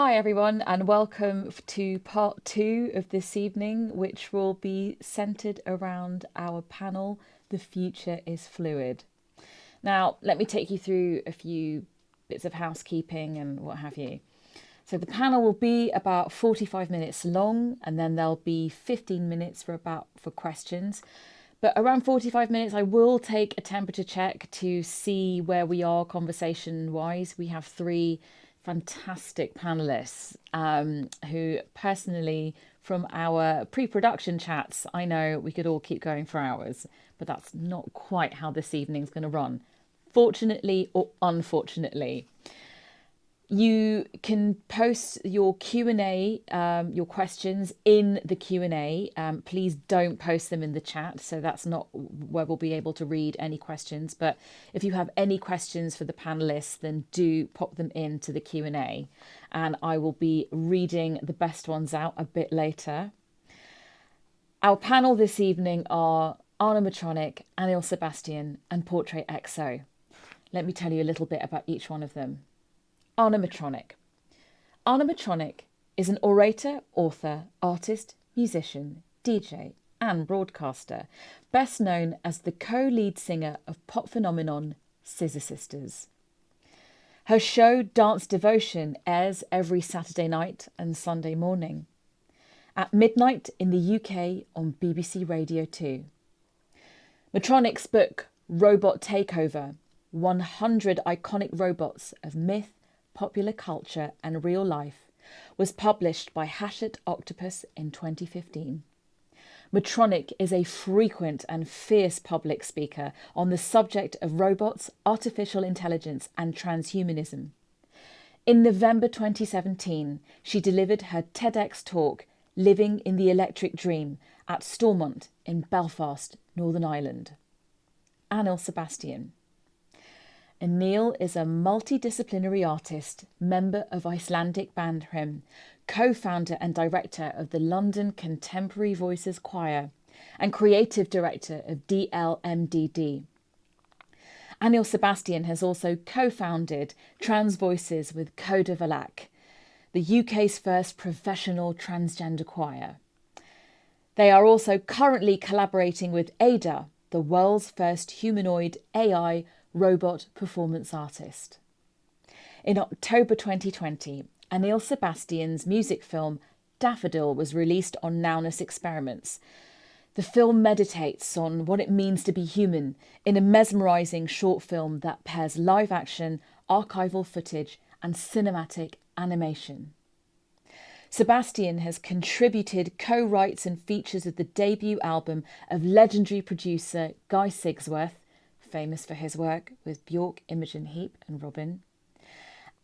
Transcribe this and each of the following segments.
Hi, everyone, and welcome to part two of this evening, which will be centered around our panel, The Future is Fluid. Now, let me take you through a few bits of housekeeping and what have you. So the panel will be about 45 minutes long, and then there'll be 15 minutes for questions. But around 45 minutes, I will take a temperature check to see where we are conversation-wise. We have three fantastic panelists who personally, from our pre-production chats, I know we could all keep going for hours, but that's not quite how this evening's going to run. Fortunately or unfortunately, you can post your Q&A, your questions in the Q&A. Please don't post them in the chat. So that's not where we'll be able to read any questions. But if you have any questions for the panelists, then do pop them into the Q&A. And I will be reading the best ones out a bit later. Our panel this evening are Matronic, Anil, Sebastian, and Portrait XO. Let me tell you a little bit about each one of them. Matronic. Matronic is an orator, author, artist, musician, DJ, and broadcaster, best known as the co-lead singer of pop phenomenon Scissor Sisters. Her show Dance Devotion airs every Saturday night and Sunday morning at midnight in the UK on BBC Radio 2. Matronic's book Robot Takeover, 100 Iconic Robots of Myth, Popular Culture and Real Life, was published by Hachette Octopus in 2015. Matronic is a frequent and fierce public speaker on the subject of robots, artificial intelligence and transhumanism. In November 2017, she delivered her TEDx talk, Living in the Electric Dream, at Stormont in Belfast, Northern Ireland. Anil Sebastian. Anil is a multidisciplinary artist, member of Icelandic band Hrim, co-founder and director of the London Contemporary Voices Choir, and creative director of DLMDD. Anil Sebastian has also co-founded Trans Voices with Coda Valak, the UK's first professional transgender choir. They are also currently collaborating with Ada, the world's first humanoid AI robot performance artist. In October 2020, Anil Sebastian's music film Daffodil was released on Nowness Experiments. The film meditates on what it means to be human in a mesmerising short film that pairs live action, archival footage and cinematic animation. Sebastian has contributed co-writes and features of the debut album of legendary producer Guy Sigsworth, famous for his work with Bjork, Imogen Heap and Robin,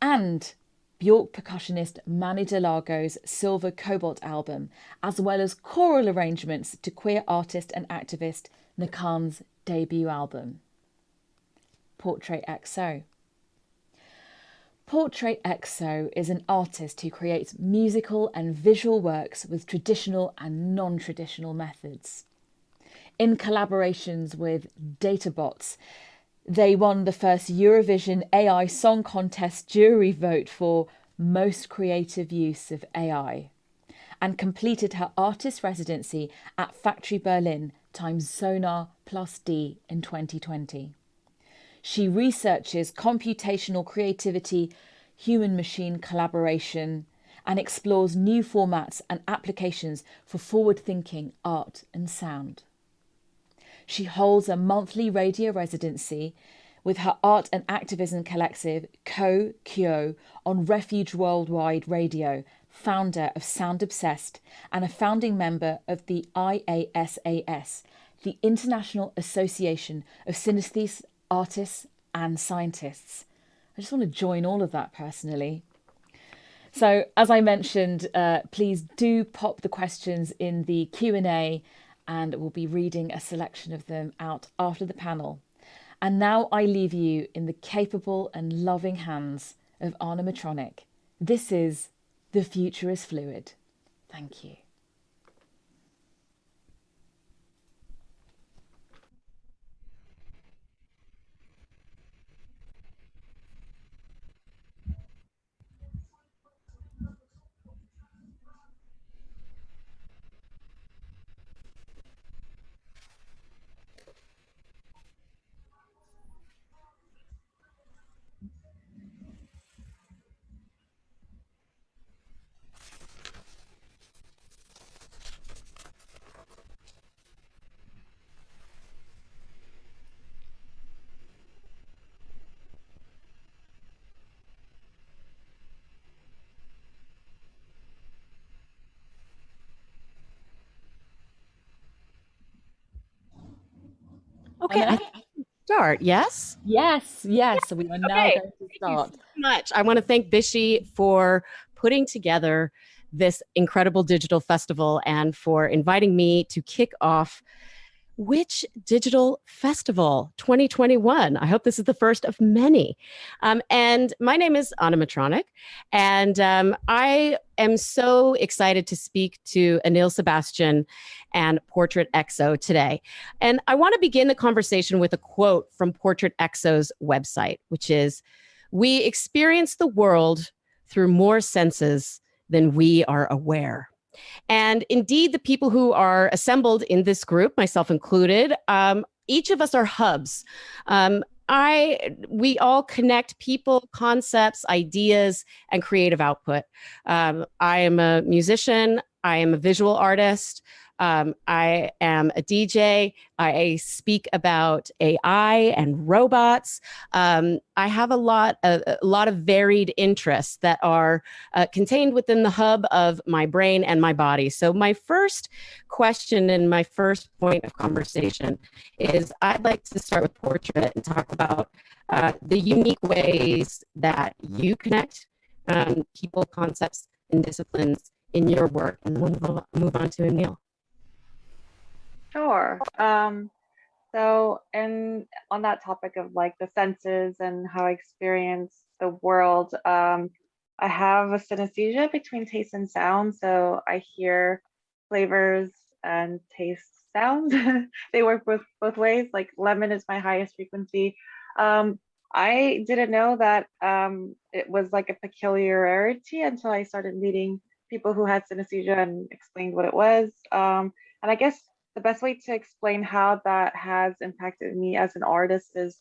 and Bjork percussionist Mani DeLargo's Silver Cobalt album, as well as choral arrangements to queer artist and activist Nakan's debut album. Portrait XO. Portrait XO is an artist who creates musical and visual works with traditional and non-traditional methods. In collaborations with DataBots, they won the first Eurovision AI Song Contest jury vote for Most Creative Use of AI and completed her artist residency at Factory Berlin times Sonar plus D in 2020. She researches computational creativity, human-machine collaboration, and explores new formats and applications for forward-thinking art and sound. She holds a monthly radio residency with her art and activism collective Co-Kyo on Refuge Worldwide Radio, founder of Sound Obsessed and a founding member of the IASAS, the International Association of Synesthetes, Artists and Scientists. I just want to join all of that personally. So as I mentioned, please do pop the questions in the Q&A and we'll be reading a selection of them out after the panel. And now I leave you in the capable and loving hands of Matronic. This is The Future is Fluid. Thank you. Okay, I think we can start. Yes? Yes, yes. So we are now Okay. going to Thank you so start. much. I want to thank BISHI for putting together this incredible digital festival and for inviting me to kick off WITCiH Digital Festival 2021. I hope this is the first of many. And my name is Anna Matronic, and I am so excited to speak to Anil, Sebastian, and Portrait XO today. And I want to begin the conversation with a quote from Portrait XO's website, which is, "We experience the world through more senses than we are aware." And indeed, the people who are assembled in this group, myself included, each of us are hubs. We all connect people, concepts, ideas, and creative output. I am a musician. I am a visual artist. I am a DJ. I speak about AI and robots. I have a lot of varied interests that are contained within the hub of my brain and my body. So my first question and my first point of conversation is, I'd like to start with Portrait and talk about the unique ways that you connect people, concepts, and disciplines in your work. And then we'll move on to Anil. Sure. And on that topic of like the senses and how I experience the world, I have a synesthesia between taste and sound. So I hear flavors and taste sounds. They work both ways. Like lemon is my highest frequency. I didn't know that it was like a peculiarity until I started meeting people who had synesthesia and explained what it was. And I guess the best way to explain how that has impacted me as an artist is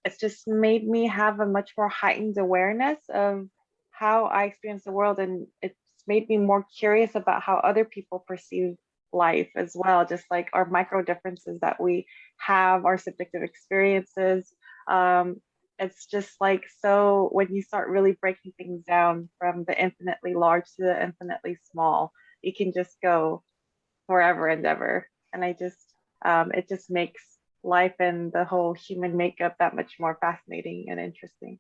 it's just made me have a much more heightened awareness of how I experience the world. And it's made me more curious about how other people perceive life as well, just like our micro differences that we have, our subjective experiences. Um, it's just like, so when you start really breaking things down from the infinitely large to the infinitely small, you can just go forever and ever. And it just makes life and the whole human makeup that much more fascinating and interesting.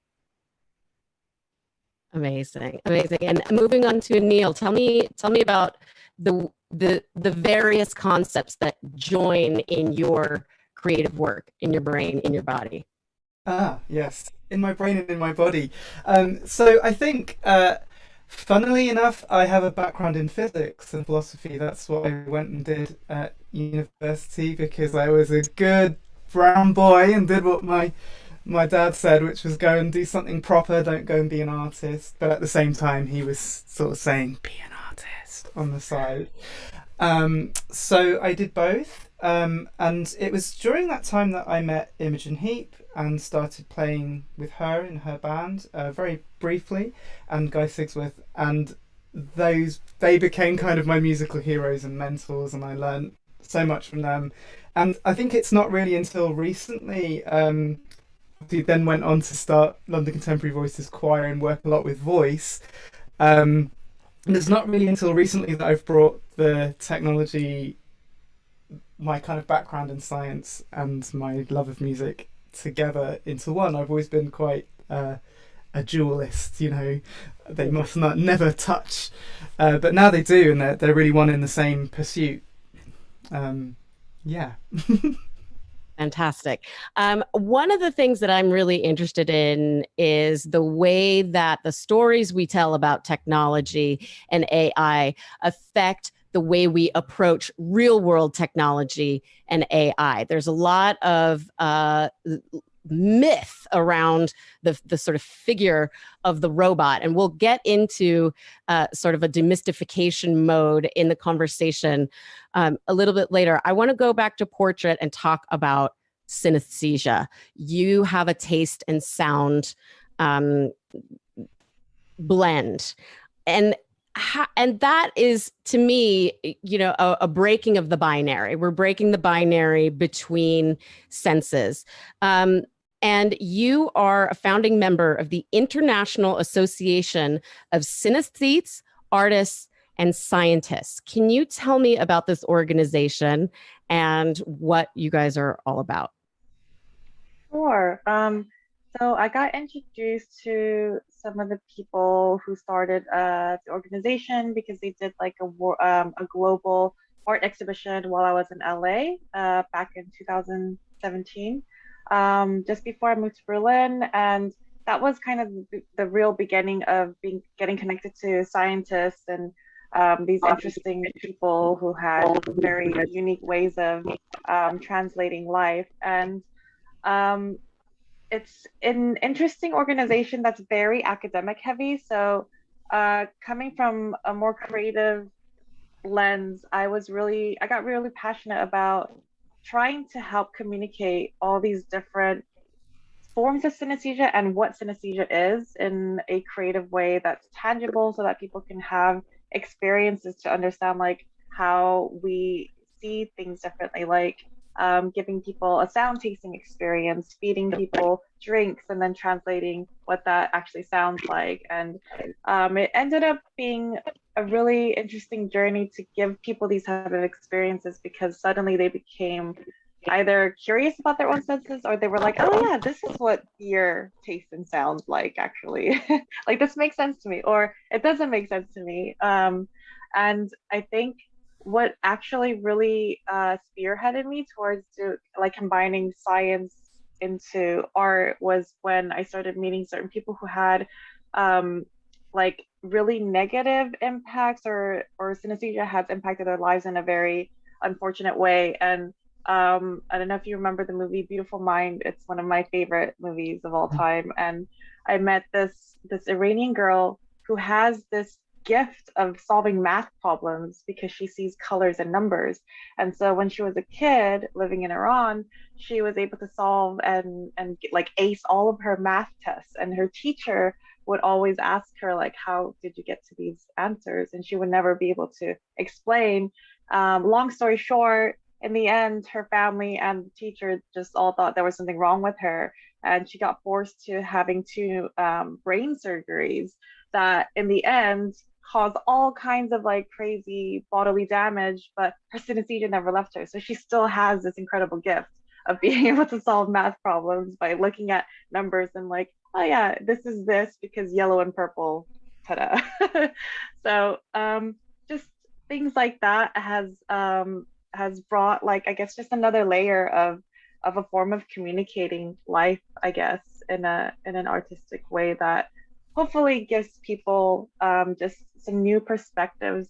Amazing, amazing. And moving on to Neil, tell me about the various concepts that join in your creative work, in your brain, in your body. Ah, yes, in my brain and in my body. So I think, funnily enough, I have a background in physics and philosophy. That's what I went and did at university because I was a good brown boy and did what my dad said, which was go and do something proper, don't go and be an artist. But at the same time, he was sort of saying, be an artist on the side. So I did both. And it was during that time that I met Imogen Heap and started playing with her in her band very briefly, and Guy Sigsworth. And they became kind of my musical heroes and mentors, and I learned so much from them. And I think it's not really until recently, he then went on to start London Contemporary Voices Choir and work a lot with voice. And it's not really until recently that I've brought the technology, my kind of background in science and my love of music together into one. I've always been quite a dualist, they must not never touch, but now they do, and they're really one in the same pursuit. Yeah. Fantastic. One of the things that I'm really interested in is the way that the stories we tell about technology and AI affect the way we approach real world technology and AI. There's a lot of myth around the sort of figure of the robot, and we'll get into sort of a demystification mode in the conversation a little bit later. I want to go back to Portrait and talk about synesthesia. You have a taste and sound blend, and that is, to me, a breaking of the binary. We're breaking the binary between senses. And you are a founding member of the International Association of Synesthetes, Artists, and Scientists. Can you tell me about this organization and what you guys are all about. Sure. So I got introduced to some of the people who started the organization because they did like a global art exhibition while I was in LA back in 2017, just before I moved to Berlin, and that was kind of the real beginning of getting connected to scientists and these interesting people who had very unique ways of translating life. And um, it's an interesting organization that's very academic heavy. So, coming from a more creative lens, I got really passionate about trying to help communicate all these different forms of synesthesia and what synesthesia is in a creative way that's tangible so that people can have experiences to understand like how we see things differently, like giving people a sound tasting experience, feeding people drinks, and then translating what that actually sounds like. And it ended up being a really interesting journey to give people these type of experiences because suddenly they became either curious about their own senses or they were like, oh yeah, this is what beer tastes and sounds like actually. Like this makes sense to me or it doesn't make sense to me. And I think what actually really spearheaded me towards like combining science into art was when I started meeting certain people who had like really negative impacts or synesthesia has impacted their lives in a very unfortunate way. And I don't know if you remember the movie Beautiful Mind. It's one of my favorite movies of all time. And I met this Iranian girl who has this gift of solving math problems because she sees colors and numbers. And so when she was a kid living in Iran, she was able to solve and like ace all of her math tests. And her teacher would always ask her like, how did you get to these answers? And she would never be able to explain. Long story short, in the end, her family and the teacher just all thought there was something wrong with her. And she got forced to having two brain surgeries that in the end caused all kinds of like crazy bodily damage, but her synesthesia never left her. So she still has this incredible gift of being able to solve math problems by looking at numbers and like, oh yeah, this is this because yellow and purple, ta-da. So just things like that has brought like I guess just another layer of a form of communicating life, I guess, in an artistic way that hopefully gives people just some new perspectives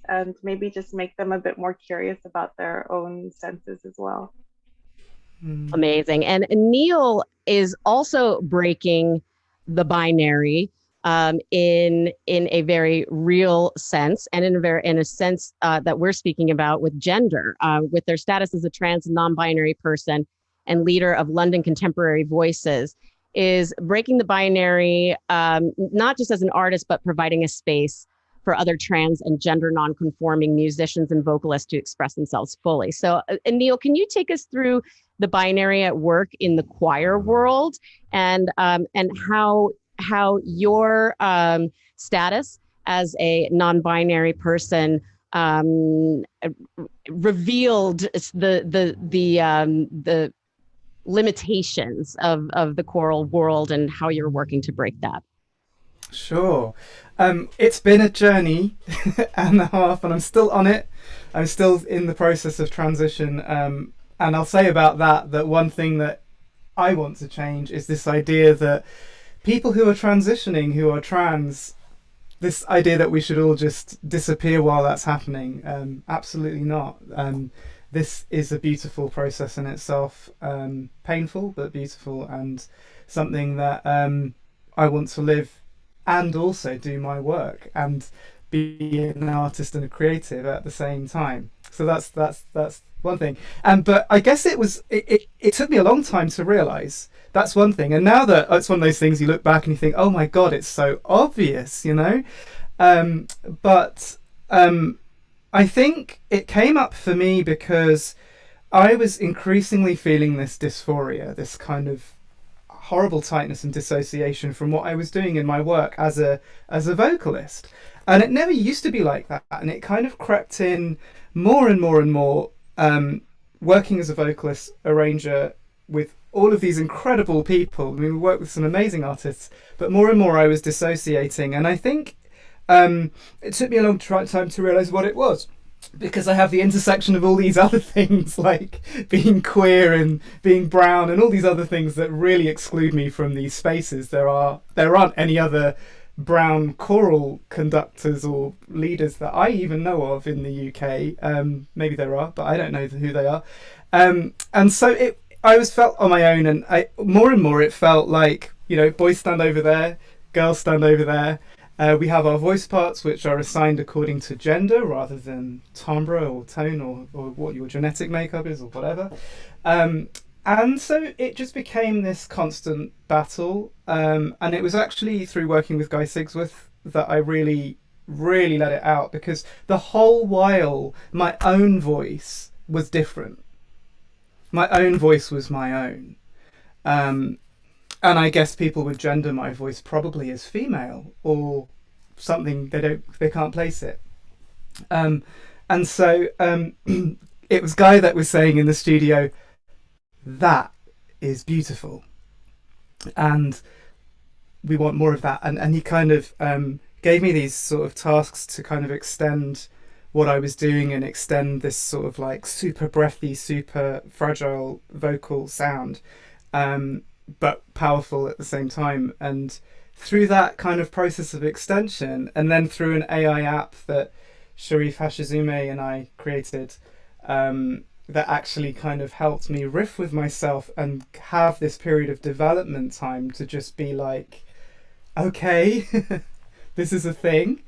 and maybe just make them a bit more curious about their own senses as well. Amazing. And Anil is also breaking the binary in a very real sense, and in a sense that we're speaking about with gender, with their status as a trans non-binary person and leader of London Contemporary Voices, is breaking the binary not just as an artist, but providing a space for other trans and gender non-conforming musicians and vocalists to express themselves fully. So, Anil, can you take us through the binary at work in the choir world and how your status as a non-binary person revealed the limitations of the choral world and how you're working to break that? Sure. It's been a journey and a half, and I'm still on it. I'm still in the process of transition. And I'll say about that one thing that I want to change is this idea that people who are transitioning, who are trans, this idea that we should all just disappear while that's happening. Absolutely not. This is a beautiful process in itself, painful but beautiful, and something that I want to live and also do my work and be an artist and a creative at the same time. So that's one thing. But I guess it took me a long time to realise that's one thing. And now that it's one of those things you look back and you think, oh my God, it's so obvious, you know? But I think it came up for me because I was increasingly feeling this dysphoria, this kind of horrible tightness and dissociation from what I was doing in my work as a vocalist. And it never used to be like that. And it kind of crept in more and more and more working as a vocalist arranger with all of these incredible people. I mean, we work with some amazing artists, but more and more I was dissociating. And I think it took me a long time to realize what it was, because I have the intersection of all these other things, like being queer and being brown and all these other things that really exclude me from these spaces. There aren't any other brown choral conductors or leaders that I even know of in the UK. Maybe there are, but I don't know who they are. And so I was felt on my own, and more and more it felt like, boys stand over there, girls stand over there. We have our voice parts, which are assigned according to gender rather than timbre or tone or what your genetic makeup is or whatever. And so it just became this constant battle. And it was actually through working with Guy Sigsworth that I really, really let it out, because the whole while my own voice was different. My own voice was my own. And I guess people would gender my voice probably as female or something. They can't place it. And so it was Guy that was saying in the studio, that is beautiful, and we want more of that. And he kind of gave me these sort of tasks to kind of extend what I was doing and extend this sort of like super breathy, super fragile vocal sound. But powerful at the same time. And through that kind of process of extension, and then through an AI app that Sharif Hashizume and I created, that actually kind of helped me riff with myself and have this period of development time to just be like, okay, this is a thing.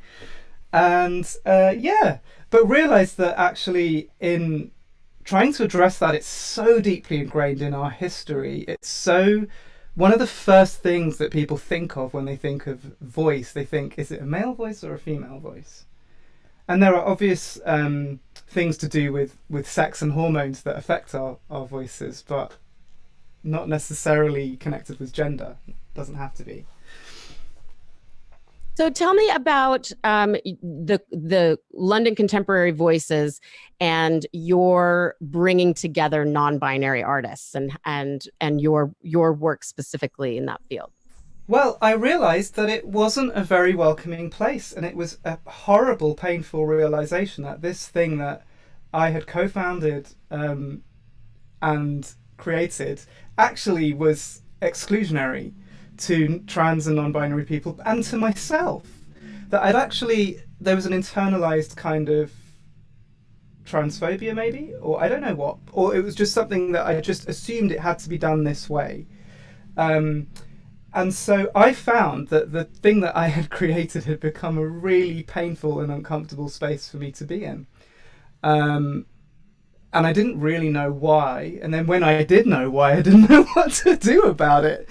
And but realize that actually in trying to address that, it's so deeply ingrained in our history. It's so one of the first things that people think of when they think of voice. They think, is it a male voice or a female voice? And there are obvious things to do with sex and hormones that affect our voices, but not necessarily connected with gender. It doesn't have to be. So tell me about the London Contemporary Voices and your bringing together non-binary artists and your work specifically in that field. Well, I realised that it wasn't a very welcoming place, and it was a horrible, painful realisation that this thing that I had co-founded and created actually was exclusionary to trans and non-binary people and to myself. That there was an internalized kind of transphobia maybe, or I don't know what, or it was just something that I just assumed it had to be done this way. And so I found that the thing that I had created had become a really painful and uncomfortable space for me to be in. And I didn't really know why. And then when I did know why, I didn't know what to do about it.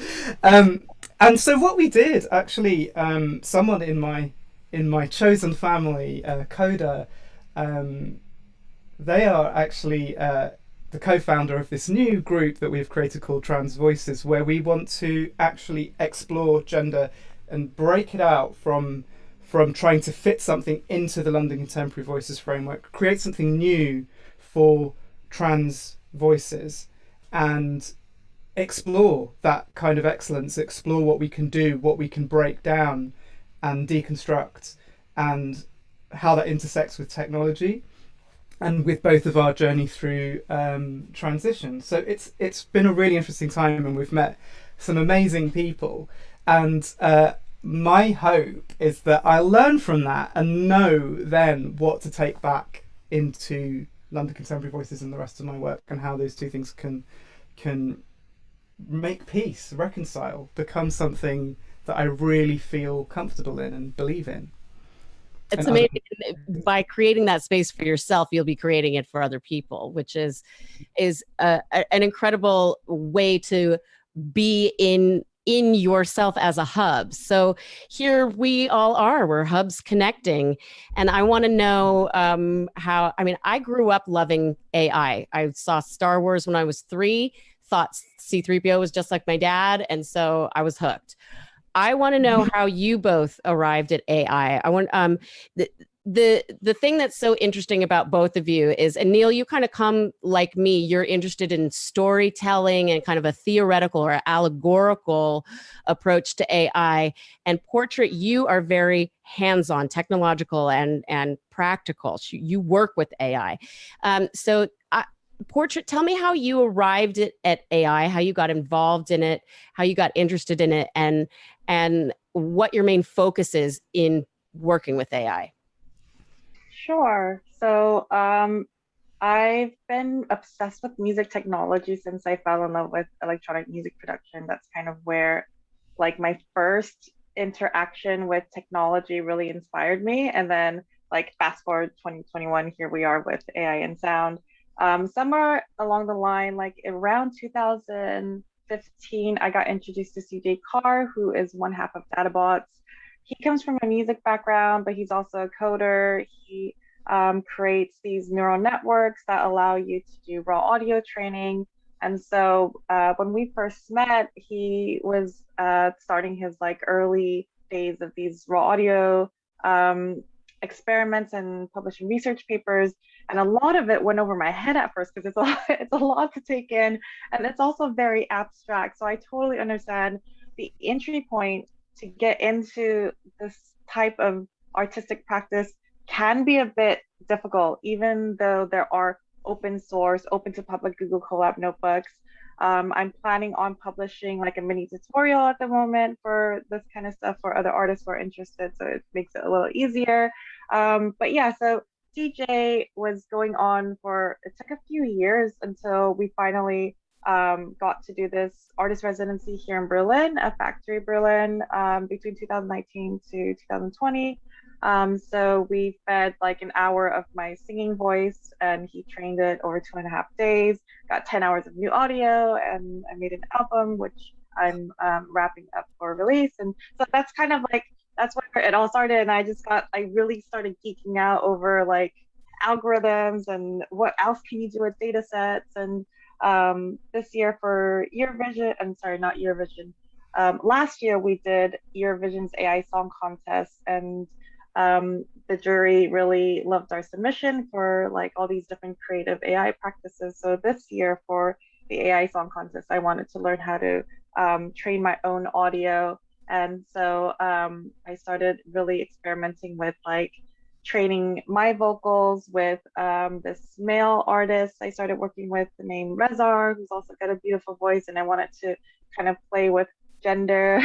And so what we did, actually, someone in my chosen family, Coda, they are actually the co-founder of this new group that we've created called Trans Voices, where we want to actually explore gender and break it out from trying to fit something into the London Contemporary Voices framework, create something new for trans voices and explore that kind of excellence, explore what we can do, what we can break down and deconstruct, and how that intersects with technology and with both of our journey through transition. So it's been a really interesting time, and we've met some amazing people, and my hope is that I'll learn from that and know then what to take back into London Contemporary Voices and the rest of my work, and how those two things can make peace, reconcile, become something that I really feel comfortable in and believe in. It's amazing. By creating that space for yourself, you'll be creating it for other people, which is an incredible way to be in yourself as a hub. So here we all are, we're hubs connecting. And I want to know I grew up loving AI. I saw Star Wars when I was 3, thought C-3PO was just like my dad. And so I was hooked. I want to know how you both arrived at AI. the thing that's so interesting about both of you is, Anil, you kind of come like me, you're interested in storytelling and kind of a theoretical or allegorical approach to AI. And Portrait, you are very hands-on, technological and practical. You work with AI. Portrait, tell me how you arrived at AI, how you got involved in it, how you got interested in it, and what your main focus is in working with AI. Sure. So I've been obsessed with music technology since I fell in love with electronic music production. That's kind of where like my first interaction with technology really inspired me. And then like fast forward 2021, here we are with AI and sound. Somewhere along the line, like around 2015, I got introduced to CJ Carr, who is one half of DataBots. He comes from a music background, but he's also a coder. He creates these neural networks that allow you to do raw audio training. And so when we first met, he was starting his like early days of these raw audio experiments and publishing research papers. And a lot of it went over my head at first because it's a lot to take in. And it's also very abstract. So I totally understand the entry point to get into this type of artistic practice can be a bit difficult, even though there are open source, open to public Google Colab notebooks. I'm planning on publishing like a mini tutorial at the moment for this kind of stuff for other artists who are interested, so it makes it a little easier. But yeah, so CJ was going on for, it took a few years until we finally got to do this artist residency here in Berlin, at Factory Berlin, between 2019 to 2020. So we fed like an hour of my singing voice, and he trained it over 2.5 days, got 10 hours of new audio, and I made an album, which I'm wrapping up for release. And so that's kind of like, that's where it all started. And I really started geeking out over like algorithms and what else can you do with data sets. And this year for Eurovision, I'm sorry, not Eurovision. Last year we did Eurovision's AI Song Contest, and the jury really loved our submission for like all these different creative AI practices. So this year for the AI Song Contest, I wanted to learn how to train my own audio. And so I started really experimenting with like training my vocals with this male artist I started working with named Rezar, who's also got a beautiful voice. And I wanted to kind of play with gender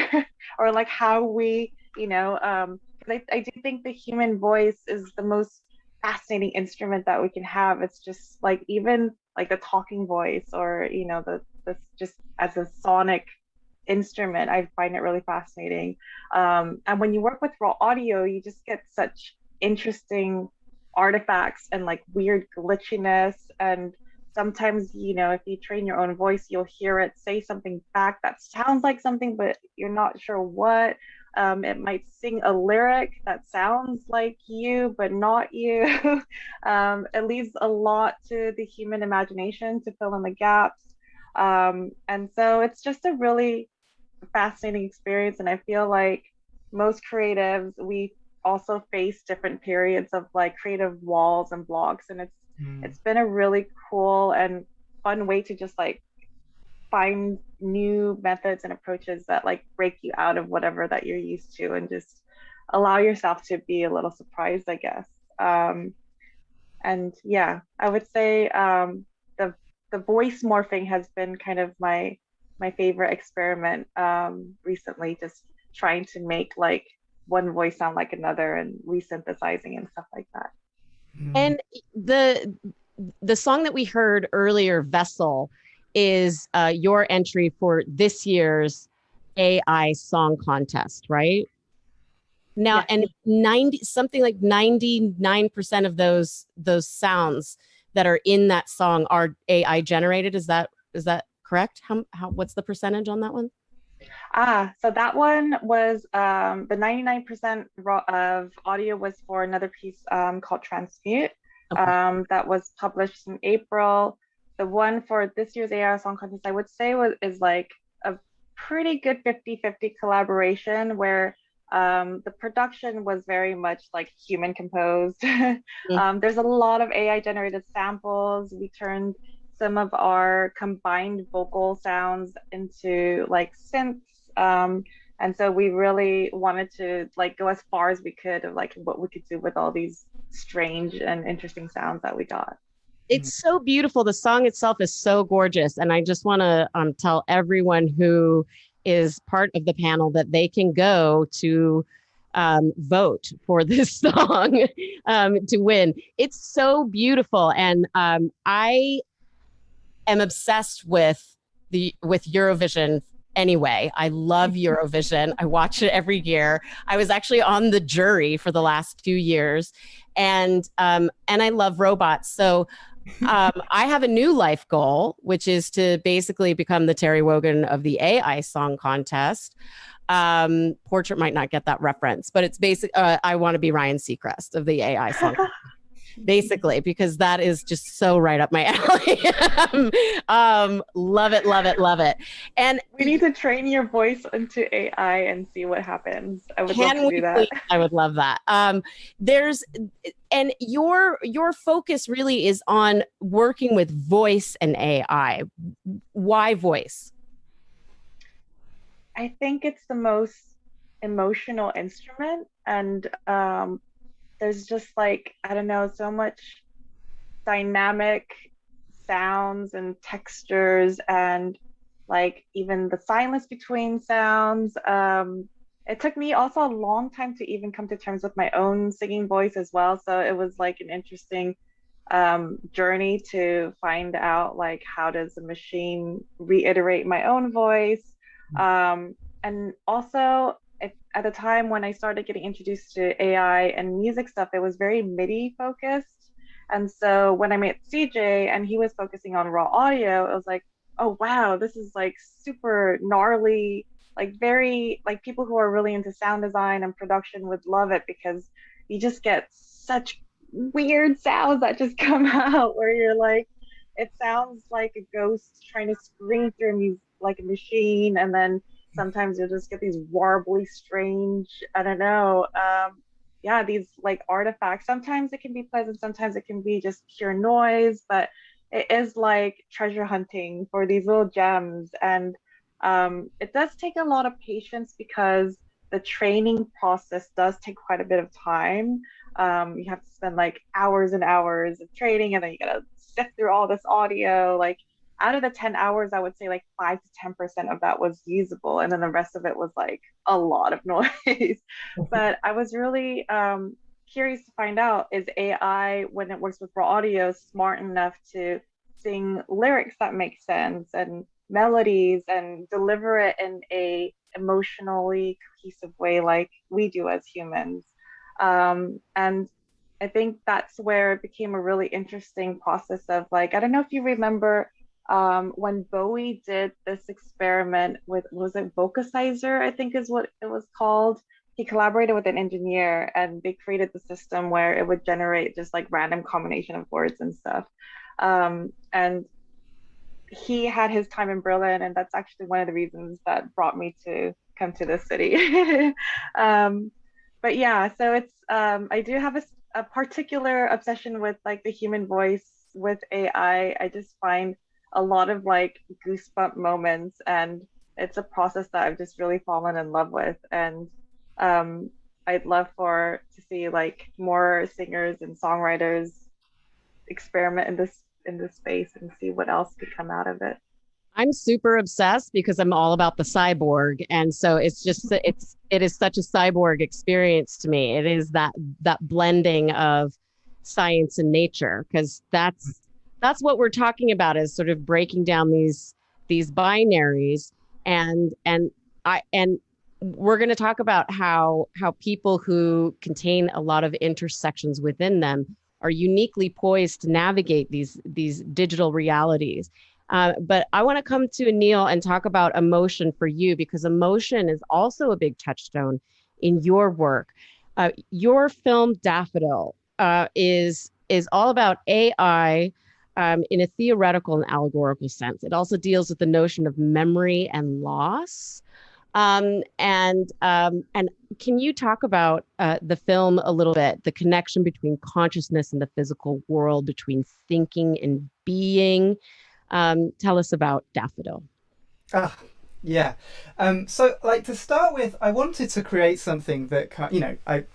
or like how we, I do think the human voice is the most fascinating instrument that we can have. It's just like even like the talking voice or, the just as a sonic instrument, I find it really fascinating. And when you work with raw audio, you just get such interesting artifacts and like weird glitchiness. And sometimes, if you train your own voice, you'll hear it say something back that sounds like something, but you're not sure what. It might sing a lyric that sounds like you, but not you. It leaves a lot to the human imagination to fill in the gaps. And so it's just a really fascinating experience. And I feel like most creatives, we also face different periods of like creative walls and blocks. And it's been a really cool and fun way to just like find new methods and approaches that like break you out of whatever that you're used to and just allow yourself to be a little surprised, I guess. And yeah, I would say the voice morphing has been kind of my favorite experiment recently, just trying to make like one voice sound like another and resynthesizing and stuff like that. And the song that we heard earlier, Vessel, is your entry for this year's AI Song Contest, right? Now, Yes. And something like 99% of those sounds that are in that song are AI generated. Is that correct? How what's the percentage on that one? So that one was the 99% of audio was for another piece called Transmute. Okay. That was published in April. The one for this year's AI Song Contest, I would say is like a pretty good 50-50 collaboration where The production was very much like human composed. Mm. There's a lot of AI generated samples. We turned some of our combined vocal sounds into like synths. And so we really wanted to like go as far as we could of like what we could do with all these strange and interesting sounds that we got. It's so beautiful. The song itself is so gorgeous. And I just want to tell everyone who is part of the panel that they can go to vote for this song to win. It's so beautiful. And I am obsessed with Eurovision anyway. I love Eurovision. I watch it every year. I was actually on the jury for the last 2 years, and I love robots. So I have a new life goal, which is to basically become the Terry Wogan of the AI song contest. Portrait might not get that reference, but it's basic. I want to be Ryan Seacrest of the AI song contest. Basically, because that is just so right up my alley. Love it, love it, love it. And we need to train your voice into AI and see what happens. I would love to do that. Please? I would love that. And your focus really is on working with voice and AI. Why voice? I think it's the most emotional instrument, and there's just like, I don't know, so much dynamic sounds and textures, and like even the silence between sounds. It took me also a long time to even come to terms with my own singing voice as well. So it was like an interesting journey to find out like how does a machine reiterate my own voice. And also at the time when I started getting introduced to AI and music stuff, it was very MIDI focused. And so when I met CJ and he was focusing on raw audio, it was like, oh wow, this is like super gnarly, like very like people who are really into sound design and production would love it, because you just get such weird sounds that just come out where you're like, it sounds like a ghost trying to scream through like a machine, and then sometimes you'll just get these warbly, strange, I don't know, yeah, these like artifacts. Sometimes it can be pleasant, sometimes it can be just pure noise, but it is like treasure hunting for these little gems. And it does take a lot of patience because the training process does take quite a bit of time. You have to spend like hours and hours of training, and then you gotta sift through all this audio. Like out of the 10 hours, I would say like 5 to 10% of that was usable. And then the rest of it was like a lot of noise. But I was really curious to find out, is AI, when it works with raw audio, smart enough to sing lyrics that make sense and melodies and deliver it in a emotionally cohesive way like we do as humans. And I think that's where it became a really interesting process of like, I don't know if you remember when Bowie did this experiment with, was it Vocalizer, I think is what it was called. He collaborated with an engineer and they created the system where it would generate just like random combination of words and stuff. And he had his time in Berlin, and that's actually one of the reasons that brought me to come to this city. But yeah, so it's, I do have a particular obsession with like the human voice with AI. I just find a lot of like goosebump moments, and it's a process that I've just really fallen in love with. And I'd love to see like more singers and songwriters experiment in this space and see what else could come out of it. I'm super obsessed because I'm all about the cyborg, and so it's just it is such a cyborg experience to me. It is that blending of science and nature, because that's what we're talking about, is sort of breaking down these binaries, and we're going to talk about how people who contain a lot of intersections within them are uniquely poised to navigate these digital realities. But I want to come to Anil and talk about emotion for you, because emotion is also a big touchstone in your work. Your film Daffodil is all about AI in a theoretical and allegorical sense. It also deals with the notion of memory and loss. And can you talk about the film a little bit, the connection between consciousness and the physical world, between thinking and being? Tell us about Daffodil. Ah, yeah. So, like, to start with, I wanted to create something that,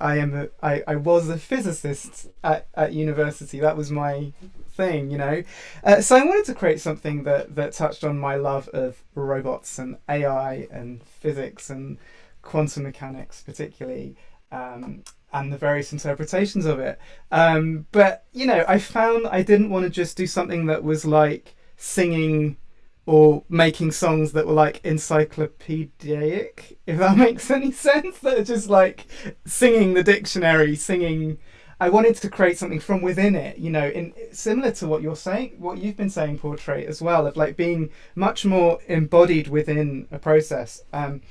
I was a physicist at university. That was my thing, So I wanted to create something that touched on my love of robots and AI and physics and quantum mechanics, particularly, and the various interpretations of it. But I found I didn't want to just do something that was like singing or making songs that were like encyclopedic, if that makes any sense, that are just like singing the dictionary, singing. I wanted to create something from within it, in similar to what you're saying, what you've been saying, Portrait, as well, of like being much more embodied within a process. And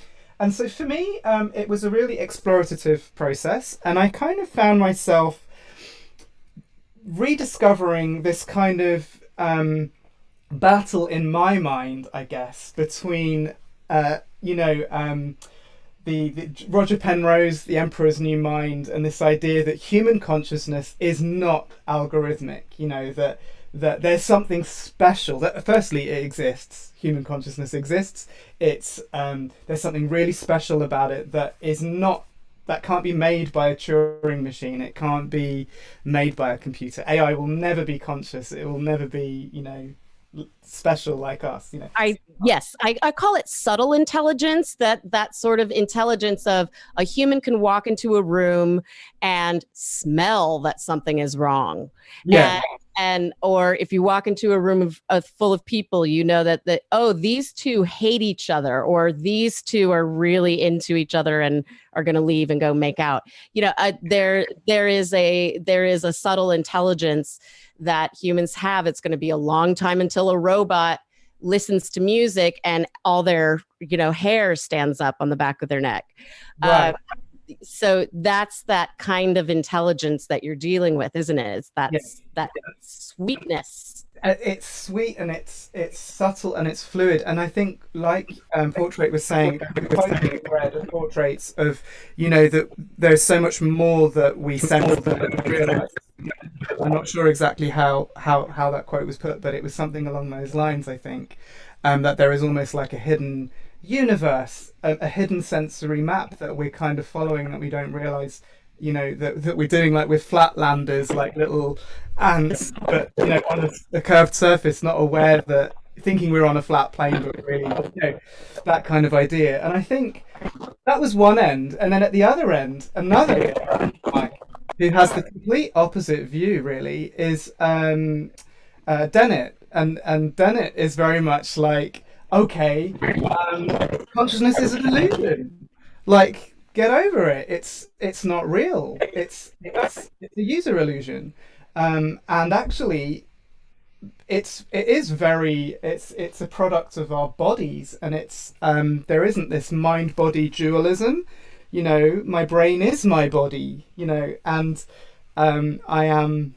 so for me, it was a really explorative process, and I kind of found myself rediscovering this kind of battle in my mind, I guess, between the Roger Penrose, The Emperor's New Mind, and this idea that human consciousness is not algorithmic. That there's something special. That firstly, it exists. Human consciousness exists. It's there's something really special about it that can't be made by a Turing machine. It can't be made by a computer. AI will never be conscious. It will never be, special like us. I call it subtle intelligence. That sort of intelligence of a human can walk into a room and smell that something is wrong. Yeah. Or if you walk into a room full of people, that these two hate each other, or these two are really into each other and are going to leave and go make out. There is a subtle intelligence that humans have. It's going to be a long time until a robot listens to music and all their hair stands up on the back of their neck. Right. So that's that kind of intelligence that you're dealing with, isn't it? It's that sweetness. It's sweet, and it's subtle, and it's fluid. And I think, like Portrait was saying, read portraits of, that there's so much more that we sense that we realize. I'm not sure exactly how that quote was put, but it was something along those lines, I think, that there is almost like a hidden universe, a hidden sensory map that we're kind of following, that we don't realize, that we're doing, like with flatlanders, like little ants, but on a curved surface, not aware that, thinking we're on a flat plane, but really, that kind of idea. And I think that was one end, and then at the other end, another guy who has the complete opposite view, really, is Dennett, and Dennett is very much like, okay, consciousness is an illusion. Like, get over it. It's not real. It's a user illusion, and actually, it's a product of our bodies, and it's there isn't this mind-body dualism. My brain is my body. And I am.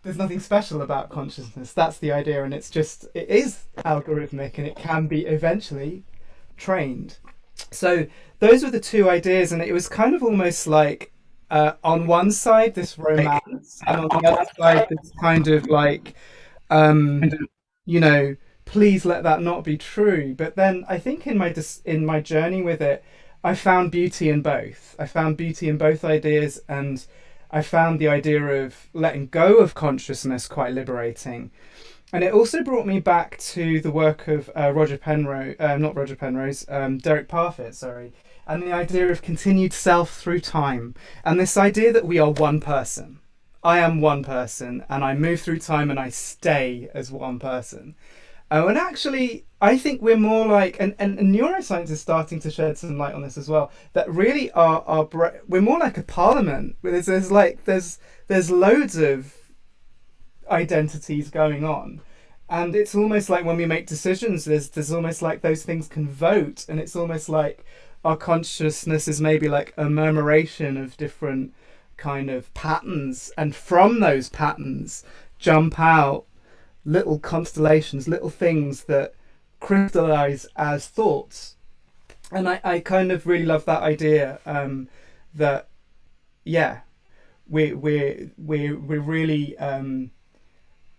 There's nothing special about consciousness. That's the idea, and it is algorithmic, and it can be eventually trained. So those were the two ideas, and it was kind of almost like on one side this romance, and on the other side this kind of like, please let that not be true. But then I think in my journey with it, I found beauty in both. I found beauty in both ideas, and I found the idea of letting go of consciousness quite liberating. And it also brought me back to the work of Derek Parfit, sorry, and the idea of continued self through time, and this idea that we are one person. I am one person, and I move through time, and I stay as one person. And actually, I think we're more like, and neuroscience is starting to shed some light on this as well, that really we're more like a parliament. There's loads of identities going on, and it's almost like when we make decisions, there's almost like those things can vote, and it's almost like our consciousness is maybe like a murmuration of different kind of patterns, and from those patterns jump out little constellations, little things that crystallize as thoughts. And I kind of really love that idea, that yeah, we're really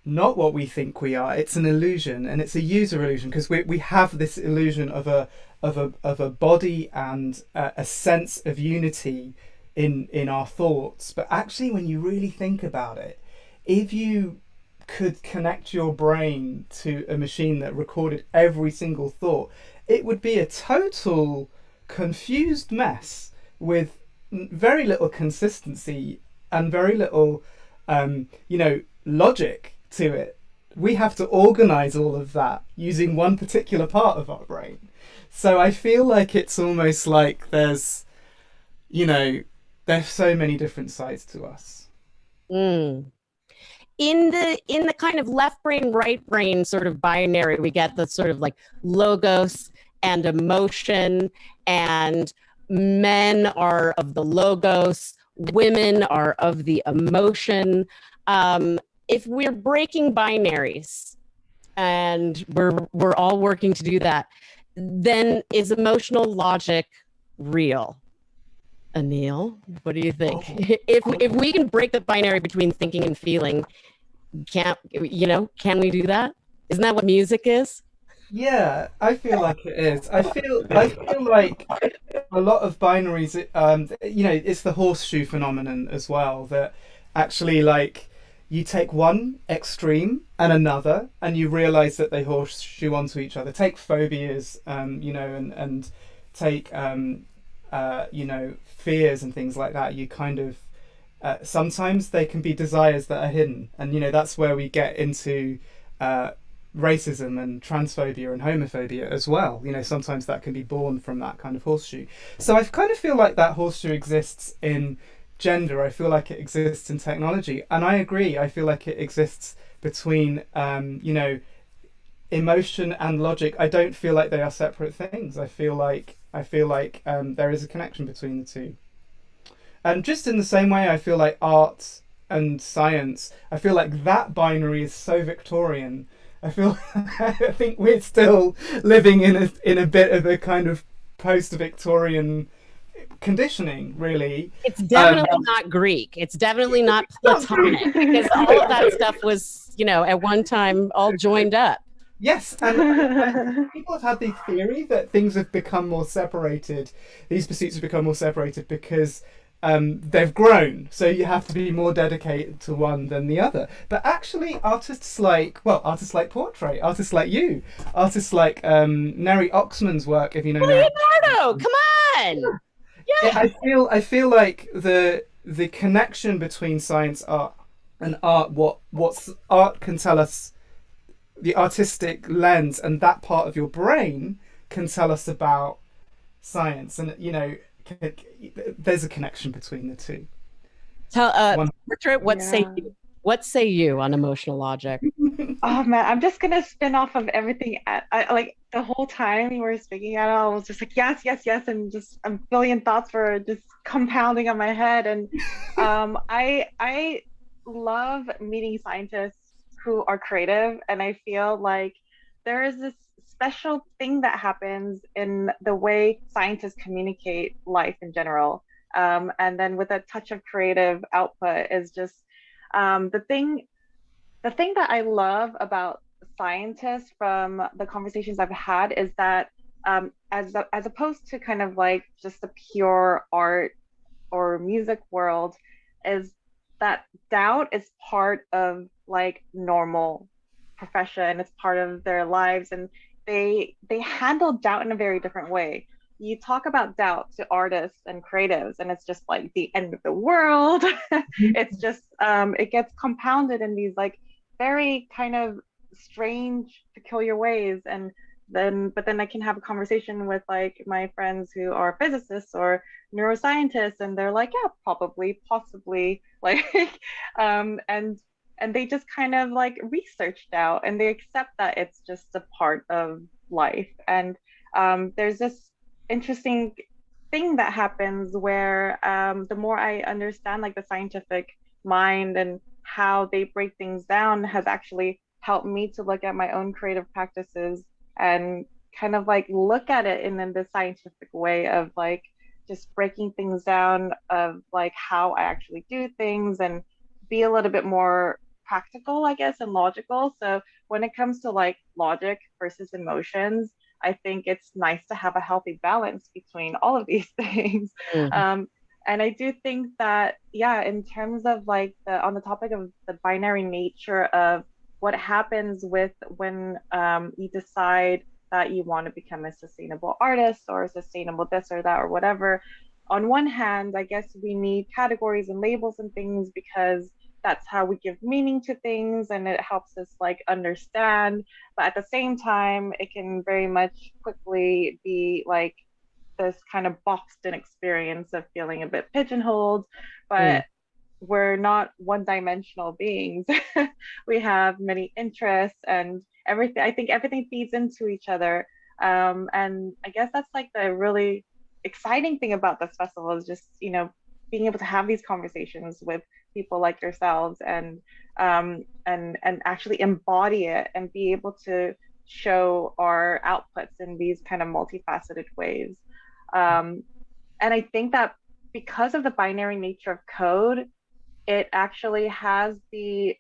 not what we think we are. It's an illusion, and it's a user illusion, because we have this illusion of a body and a sense of unity in our thoughts. But actually, when you really think about it, if you could connect your brain to a machine that recorded every single thought, it would be a total confused mess with very little consistency and very little, logic to it. We have to organize all of that using one particular part of our brain. So I feel like it's almost like there's so many different sides to us. Mm. In the kind of left brain, right brain sort of binary, we get the sort of like logos and emotion, and men are of the logos, women are of the emotion. If we're breaking binaries, and we're all working to do that, then is emotional logic real? Anil, what do you think? If we can break the binary between thinking and feeling, can we do that? Isn't that what music is? Yeah, I feel like it is. I feel like a lot of binaries, it's the horseshoe phenomenon as well, that actually, like, you take one extreme and another, and you realize that they horseshoe onto each other. Take phobias, and take, fears and things like that. You kind of, sometimes they can be desires that are hidden, and that's where we get into racism and transphobia and homophobia as well. Sometimes that can be born from that kind of horseshoe. So I kind of feel like that horseshoe exists in gender. I feel like it exists in technology, and I agree. I feel like it exists between emotion and logic. I don't feel like they are separate things. I feel like there is a connection between the two. And just in the same way, I feel like art and science, I feel like that binary is so Victorian. I think we're still living in a bit of a kind of post-Victorian conditioning, really. It's definitely not Greek. It's definitely not Platonic, because all of that stuff was, at one time all joined up. Yes, and people have had the theory that things have become more separated. These pursuits have become more separated because they've grown, so you have to be more dedicated to one than the other. But actually, artists like portrait, artists like you, artists like Neri Oxman's work, if you know Leonardo, come on! Yeah. I feel like the connection between science, art, and art, what art can tell us, the artistic lens and that part of your brain can tell us about science, and there's a connection between the two. Portrait, what say you on emotional logic? Oh man, I'm just gonna spin off of everything. I like the whole time you were speaking at it, I was just like yes, yes, yes, and just a billion thoughts were just compounding on my head. And I love meeting scientists who are creative, and I feel like there is this special thing that happens in the way scientists communicate life in general. And then with a touch of creative output is just the thing that I love about scientists from the conversations I've had is that as opposed to kind of like just the pure art or music world, is that doubt is part of like normal profession. It's part of their lives, and they handle doubt in a very different way. You talk about doubt to artists and creatives, and it's just like the end of the world. It's just it gets compounded in these like very kind of strange, peculiar ways. And but then I can have a conversation with like my friends who are physicists or neuroscientists, and they're like, yeah, probably, possibly, like, and they just kind of like researched out, and they accept that it's just a part of life. And there's this interesting thing that happens where the more I understand like the scientific mind and how they break things down has actually helped me to look at my own creative practices and kind of like look at it in the scientific way of like just breaking things down of like how I actually do things and be a little bit more practical, I guess, and logical. So when it comes to like logic versus emotions, I think it's nice to have a healthy balance between all of these things. Mm. And I do think that, yeah, in terms of like on the topic of the binary nature of what happens with when you decide that you want to become a sustainable artist or a sustainable this or that or whatever. On one hand, I guess we need categories and labels and things because that's how we give meaning to things and it helps us like understand. But at the same time, it can very much quickly be like this kind of boxed in experience of feeling a bit pigeonholed. But we're not one-dimensional beings. We have many interests and everything. I think everything feeds into each other. And I guess that's like the really exciting thing about this festival is just, you know, being able to have these conversations with people like yourselves and actually embody it and be able to show our outputs in these kind of multifaceted ways. And I think that because of the binary nature of code, it actually has the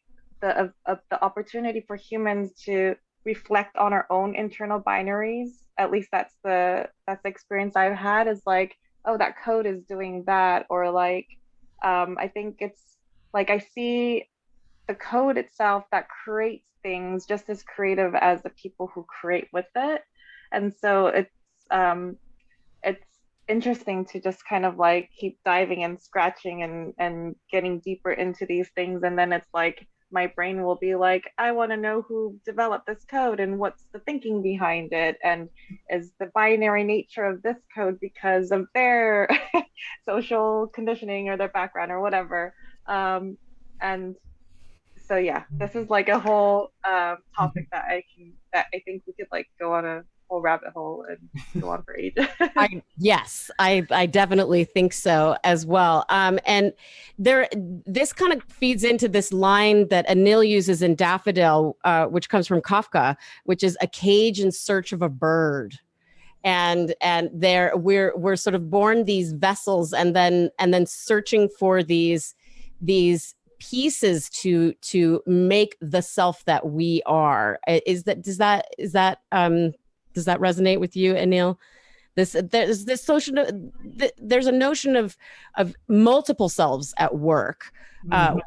opportunity for humans to reflect on our own internal binaries. At least that's the experience I've had is like, oh, that code is doing that, or like I think it's like I see the code itself that creates things just as creative as the people who create with it. And so it's interesting to just kind of like keep diving and scratching and getting deeper into these things. And then it's like my brain will be like, I want to know who developed this code and what's the thinking behind it, and is the binary nature of this code because of their social conditioning or their background or whatever. And so yeah, this is like a whole topic that I think we could like go on a whole rabbit hole and go on for ages. Yes, I definitely think so as well. And this kind of feeds into this line that Anil uses in Daffodil, which comes from Kafka, which is a cage in search of a bird. And there we're sort of born these vessels and then searching for these pieces to make the self that we are. Does that resonate with you, Anil? There's this notion, there's a notion of multiple selves at work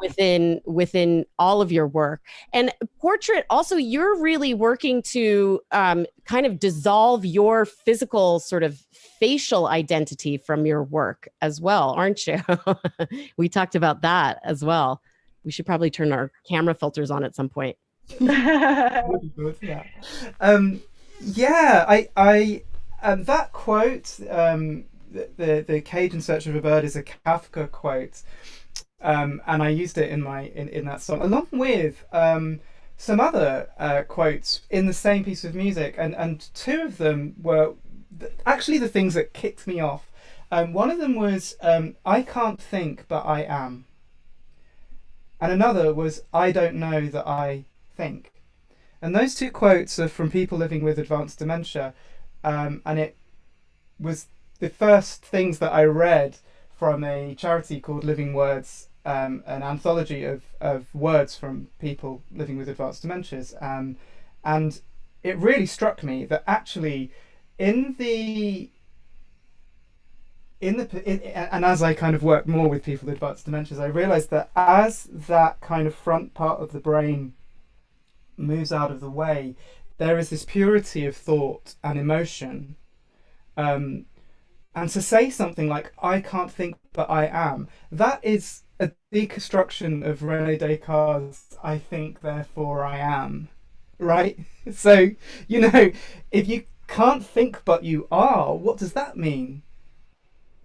within all of your work. And portrait also, you're really working to kind of dissolve your physical sort of facial identity from your work as well, aren't you? We talked about that as well. We should probably turn our camera filters on at some point. Yeah. That quote, the cage in search of a bird, is a Kafka quote, and I used it in that song along with some other quotes in the same piece of music, and two of them were actually the things that kicked me off. One of them was I can't think but I am, and another was I don't know that I think. And those two quotes are from people living with advanced dementia. And it was the first things that I read from a charity called Living Words, an anthology of words from people living with advanced dementias. And it really struck me that actually and as I kind of work more with people with advanced dementias, I realised that as that kind of front part of the brain moves out of the way, there is this purity of thought and emotion. And to say something like, I can't think but I am, that is a deconstruction of René Descartes' I think therefore I am, right? So, you know, if you can't think but you are, what does that mean?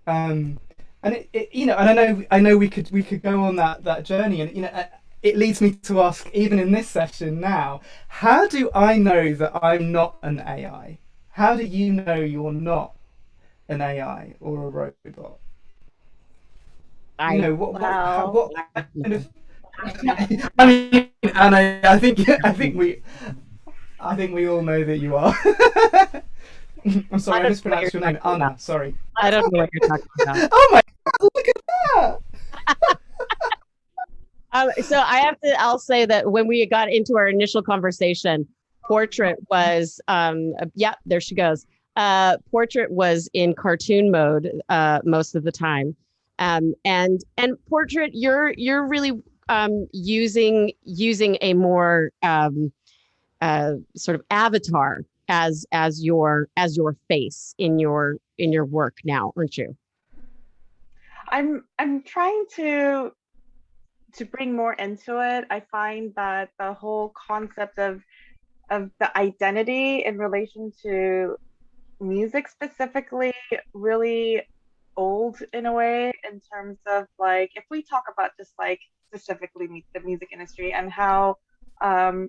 And it you know, and I know we could go on that journey, and you know, it leads me to ask, even in this session now, how do I know that I'm not an AI? How do you know you're not an AI or a robot? You know, what kind of? I mean, and I think we. I think we all know that you are. I'm sorry, I mispronounced your name. Anna, sorry. I don't know what you're talking about. Oh my God, look at that! So I'll say that when we got into our initial conversation, Portrait was, there she goes. Portrait was in cartoon mode most of the time. And Portrait, you're really using a more sort of avatar as your face in your work now, aren't you? I'm trying to bring more into it. I find that the whole concept of the identity in relation to music specifically really old in a way, in terms of like, if we talk about just like specifically the music industry and how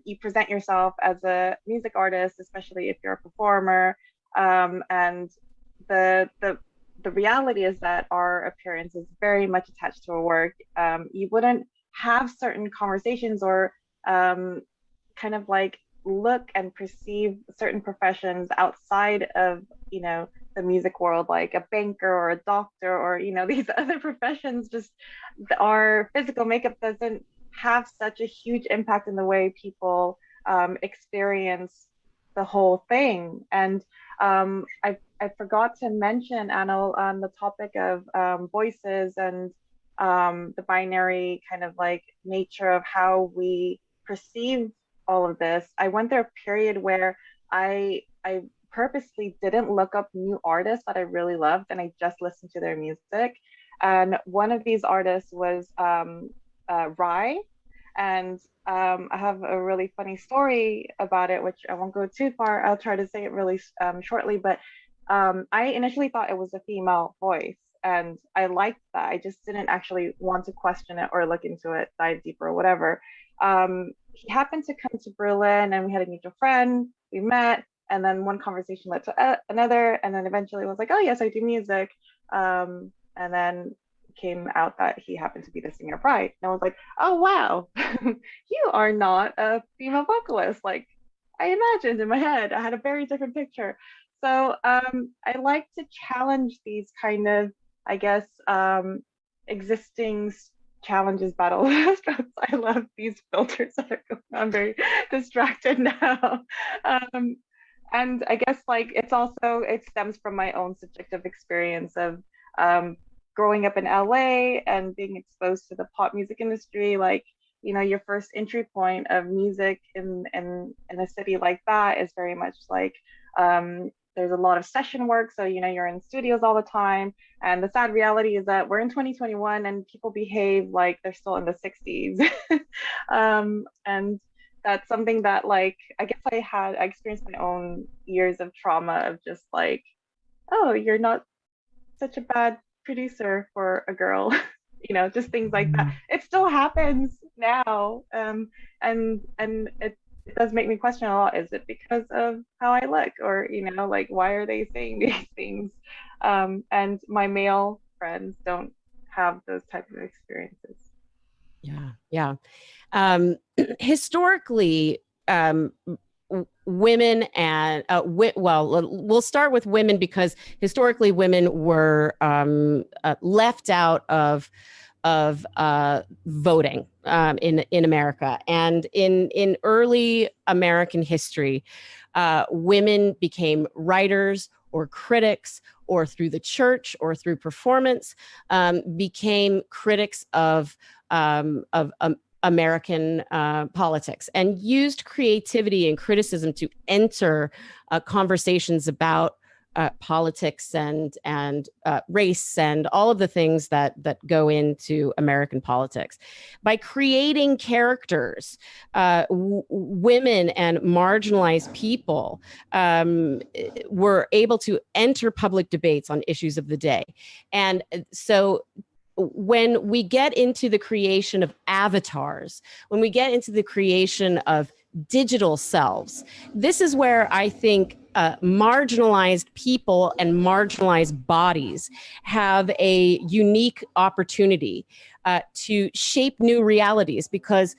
you present yourself as a music artist, especially if you're a performer, and the reality is that our appearance is very much attached to our work. You wouldn't have certain conversations or kind of like look and perceive certain professions outside of, you know, the music world, like a banker or a doctor or, you know, these other professions. Just our physical makeup doesn't have such a huge impact in the way people experience the whole thing. And I forgot to mention, Anil, on the topic of voices and the binary kind of like nature of how we perceive all of this. I went through a period where I purposely didn't look up new artists that I really loved, and I just listened to their music. And one of these artists was Rye. And I have a really funny story about it, which I won't go too far. I'll try to say it really shortly. But I initially thought it was a female voice, and I liked that. I just didn't actually want to question it or look into it, dive deeper or whatever. He happened to come to Berlin, and we had a mutual friend. We met, and then one conversation led to another, and then eventually was like, oh yes, I do music. And then came out that he happened to be the singer of Pride. And I was like, oh wow, you are not a female vocalist like I imagined in my head. I had a very different picture. So I like to challenge these kind of, I guess, existing challenges, battles. I love these filters that are going on. I'm very distracted now. And I guess like it stems from my own subjective experience of growing up in LA and being exposed to the pop music industry. Like, you know, your first entry point of music in a city like that is very much like there's a lot of session work. So, you know, you're in studios all the time. And the sad reality is that we're in 2021 and people behave like they're still in the 60s. And that's something that, like, I guess I experienced my own years of trauma of just like, oh, you're not such a bad producer for a girl. You know, just things like that. It still happens now. And it does make me question a lot. Is it because of how I look, or, you know, like, why are they saying these things? And my male friends don't have those type of experiences. Yeah. Historically, women and we'll start with women, because historically women were left out of voting in America. And in early American history, women became writers or critics, or through the church or through performance, became critics of American politics, and used creativity and criticism to enter conversations about politics and race and all of the things that go into American politics. By creating characters, women and marginalized people were able to enter public debates on issues of the day. And so when we get into the creation of avatars, when we get into the creation of digital selves, this is where I think marginalized people and marginalized bodies have a unique opportunity to shape new realities, because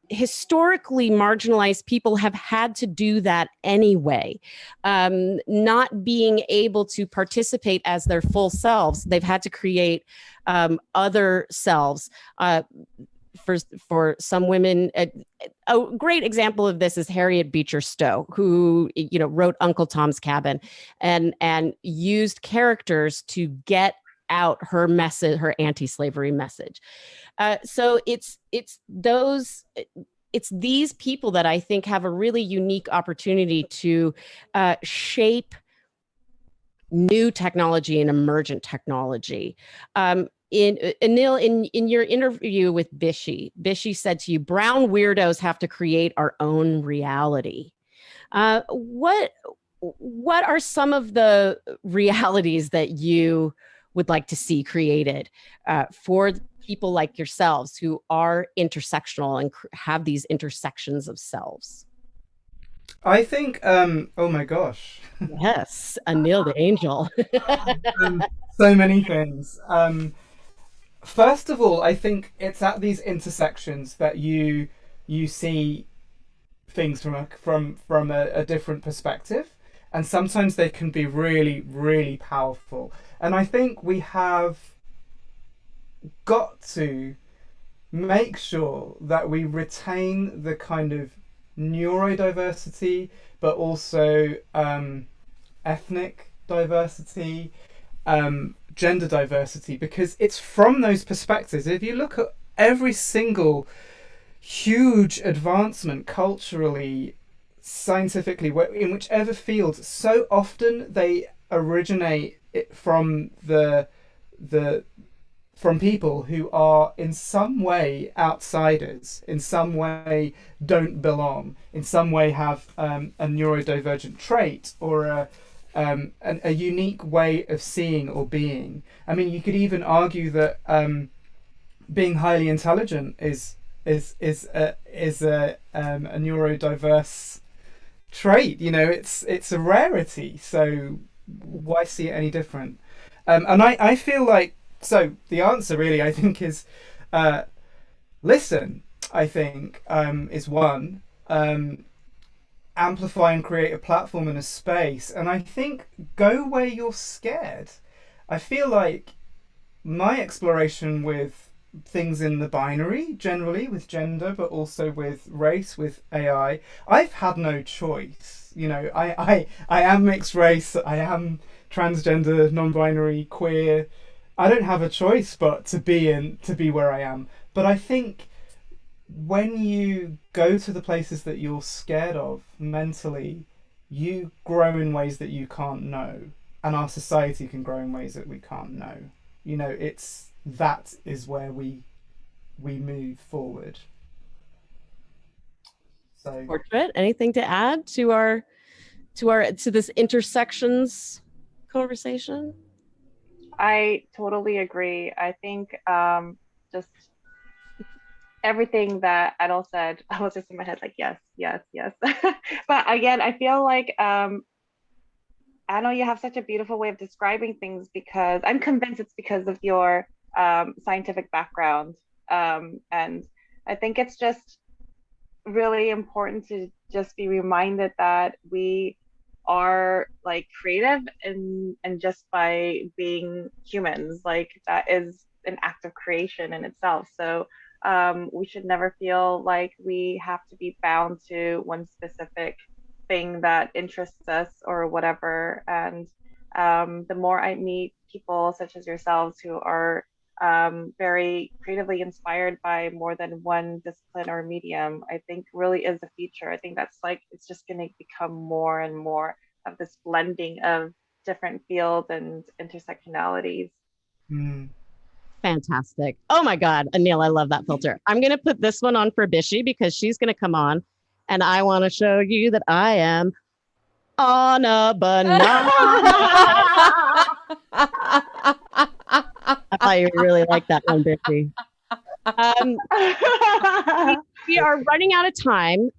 historically marginalized people have had to do that anyway. Not being able to participate as their full selves, they've had to create other selves. For some women, a great example of this is Harriet Beecher Stowe, who wrote Uncle Tom's Cabin, and used characters to get out her message, her anti-slavery message. So it's these people that I think have a really unique opportunity to shape new technology and emergent technology. Anil, in your interview with BISHI said to you, brown weirdos have to create our own reality. What are some of the realities that you would like to see created for people like yourselves who are intersectional and have these intersections of selves? I think, oh my gosh. Yes, Anil the angel. So many things. First of all, I think it's at these intersections that you see things from a different perspective, and sometimes they can be really, really powerful. And I think we have got to make sure that we retain the kind of neurodiversity, but also ethnic diversity, gender diversity, because it's from those perspectives. If you look at every single huge advancement culturally, scientifically, in whichever field, so often they originate from from people who are in some way outsiders, in some way don't belong, in some way have a neurodivergent trait or a unique way of seeing or being. I mean, you could even argue that being highly intelligent is a neurodiverse trait. It's a rarity. So why see it any different? And I feel like, so the answer really, I think, is listen, I think, is one. Amplify and create a platform and a space. And I think go where you're scared. I feel like my exploration with things in the binary, generally with gender, but also with race, with AI, I've had no choice. I am mixed race, I am transgender, non-binary, queer. I don't have a choice but to be where I am. But I think when you go to the places that you're scared of mentally, you grow in ways that you can't know, and our society can grow in ways that we can't know. That is where we move forward. So, Portrait, anything to add to this intersections conversation? I totally agree. I think just everything that Anil said, I was just in my head like, yes. But again, I feel like, Anil, you have such a beautiful way of describing things, because I'm convinced it's because of your scientific background. And I think it's just really important to just be reminded that we are like creative and just by being humans, like that is an act of creation in itself. So we should never feel like we have to be bound to one specific thing that interests us or whatever. And the more I meet people such as yourselves who are very creatively inspired by more than one discipline or medium, I think really is the future. I think that's like, it's just going to become more and more of this blending of different fields and intersectionalities. Fantastic. Oh my God, Anil, I love that filter. I'm going to put this one on for BISHI because she's going to come on and I want to show you that I am on a banana. I thought you really liked that one, BISHI. We are running out of time.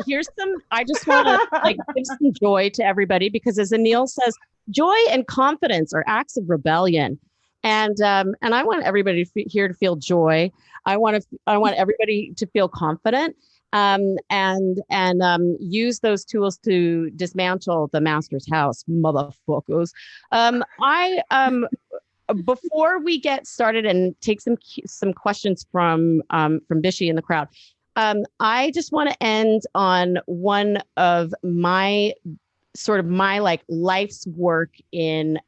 Here's some, I just want to give some joy to everybody, because as Anil says, joy and confidence are acts of rebellion. And I want everybody here to feel joy. I want everybody to feel confident, and use those tools to dismantle the master's house, motherfuckers. Before we get started and take some questions from BISHI in the crowd, I just want to end on one of my like life's work in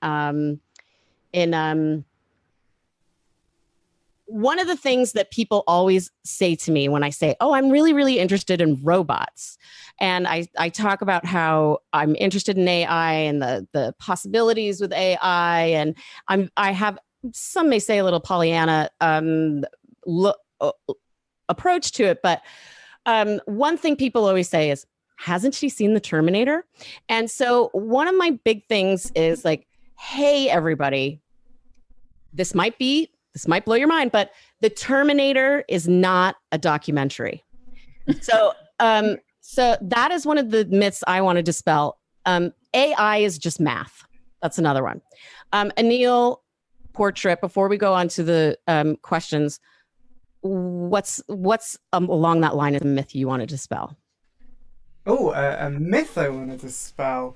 one of the things that people always say to me when I say, oh, I'm really, really interested in robots. And I talk about how I'm interested in AI and the possibilities with AI. And I have, some may say, a little Pollyanna approach to it. But one thing people always say is, hasn't she seen the Terminator? And so one of my big things is like, hey, everybody, this might blow your mind, but the Terminator is not a documentary. So that is one of the myths I want to dispel. AI is just math. That's another one. Anil, portrait, before we go on to the questions, what's along that line of the myth you want to dispel? Oh, a myth I want to dispel.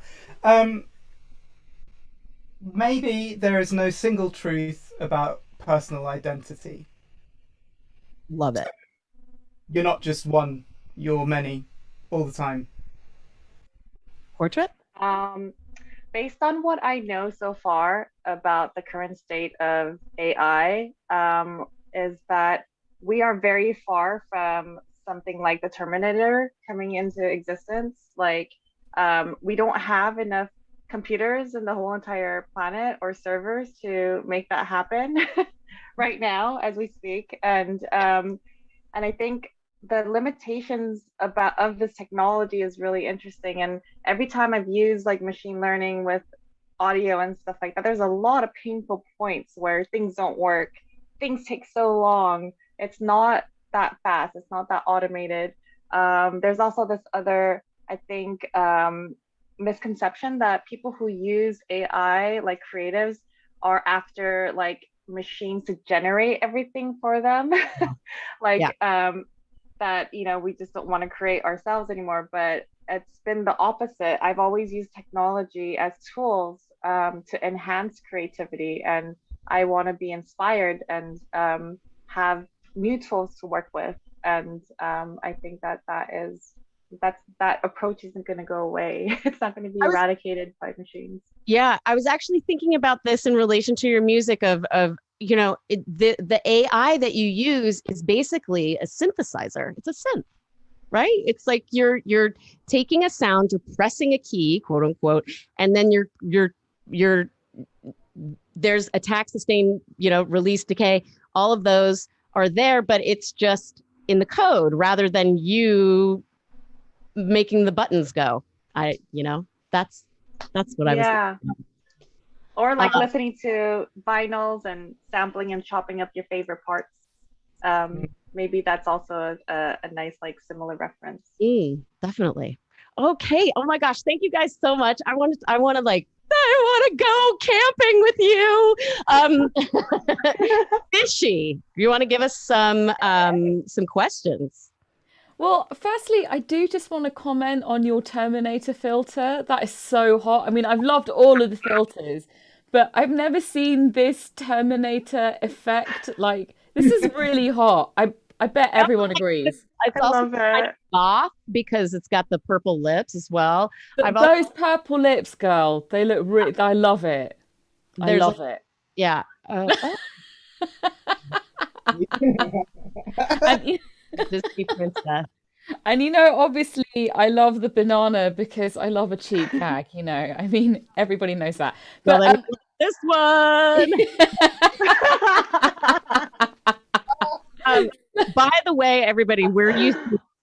Maybe there is no single truth about personal identity. Love it. You're not just one, you're many, all the time. Portrait? Based on what I know so far about the current state of AI, is that we are very far from something like the Terminator coming into existence. Like, we don't have enough computers in the whole entire planet or servers to make that happen right now as we speak. And I think the limitations of this technology is really interesting. And every time I've used like machine learning with audio and stuff like that, there's a lot of painful points where things don't work. Things take so long. It's not that fast. It's not that automated. There's also this other, I think, misconception that people who use AI, like creatives, are after like machines to generate everything for them. That, we just don't want to create ourselves anymore. But it's been the opposite. I've always used technology as tools to enhance creativity, and I want to be inspired and have new tools to work with. And I think that approach isn't going to go away. It's not going to be eradicated by machines. Yeah, I was actually thinking about this in relation to your music of the AI that you use is basically a synthesizer. It's a synth, right? It's like you're taking a sound, you're pressing a key, quote unquote, and then you're there's attack, sustain, release, decay. All of those are there, but it's just in the code rather than you making the buttons go. That's what I was thinking. Or like listening to vinyls and sampling and chopping up your favorite parts. Maybe that's also a nice like similar reference. Definitely. Okay. Oh my gosh. Thank you guys so much. I want to go camping with you. BISHI, you want to give us some questions? Well, firstly, I do just want to comment on your Terminator filter. That is so hot. I mean, I've loved all of the filters, but I've never seen this Terminator effect. Like, this is really hot. I bet everyone agrees. It's also kind of goth because it's got the purple lips as well. But those purple lips, girl, they look really, I love it. I love it. Yeah. Disney princess. And obviously I love the banana because I love a cheap gag, I mean, everybody knows that. But this one. By the way, everybody, we're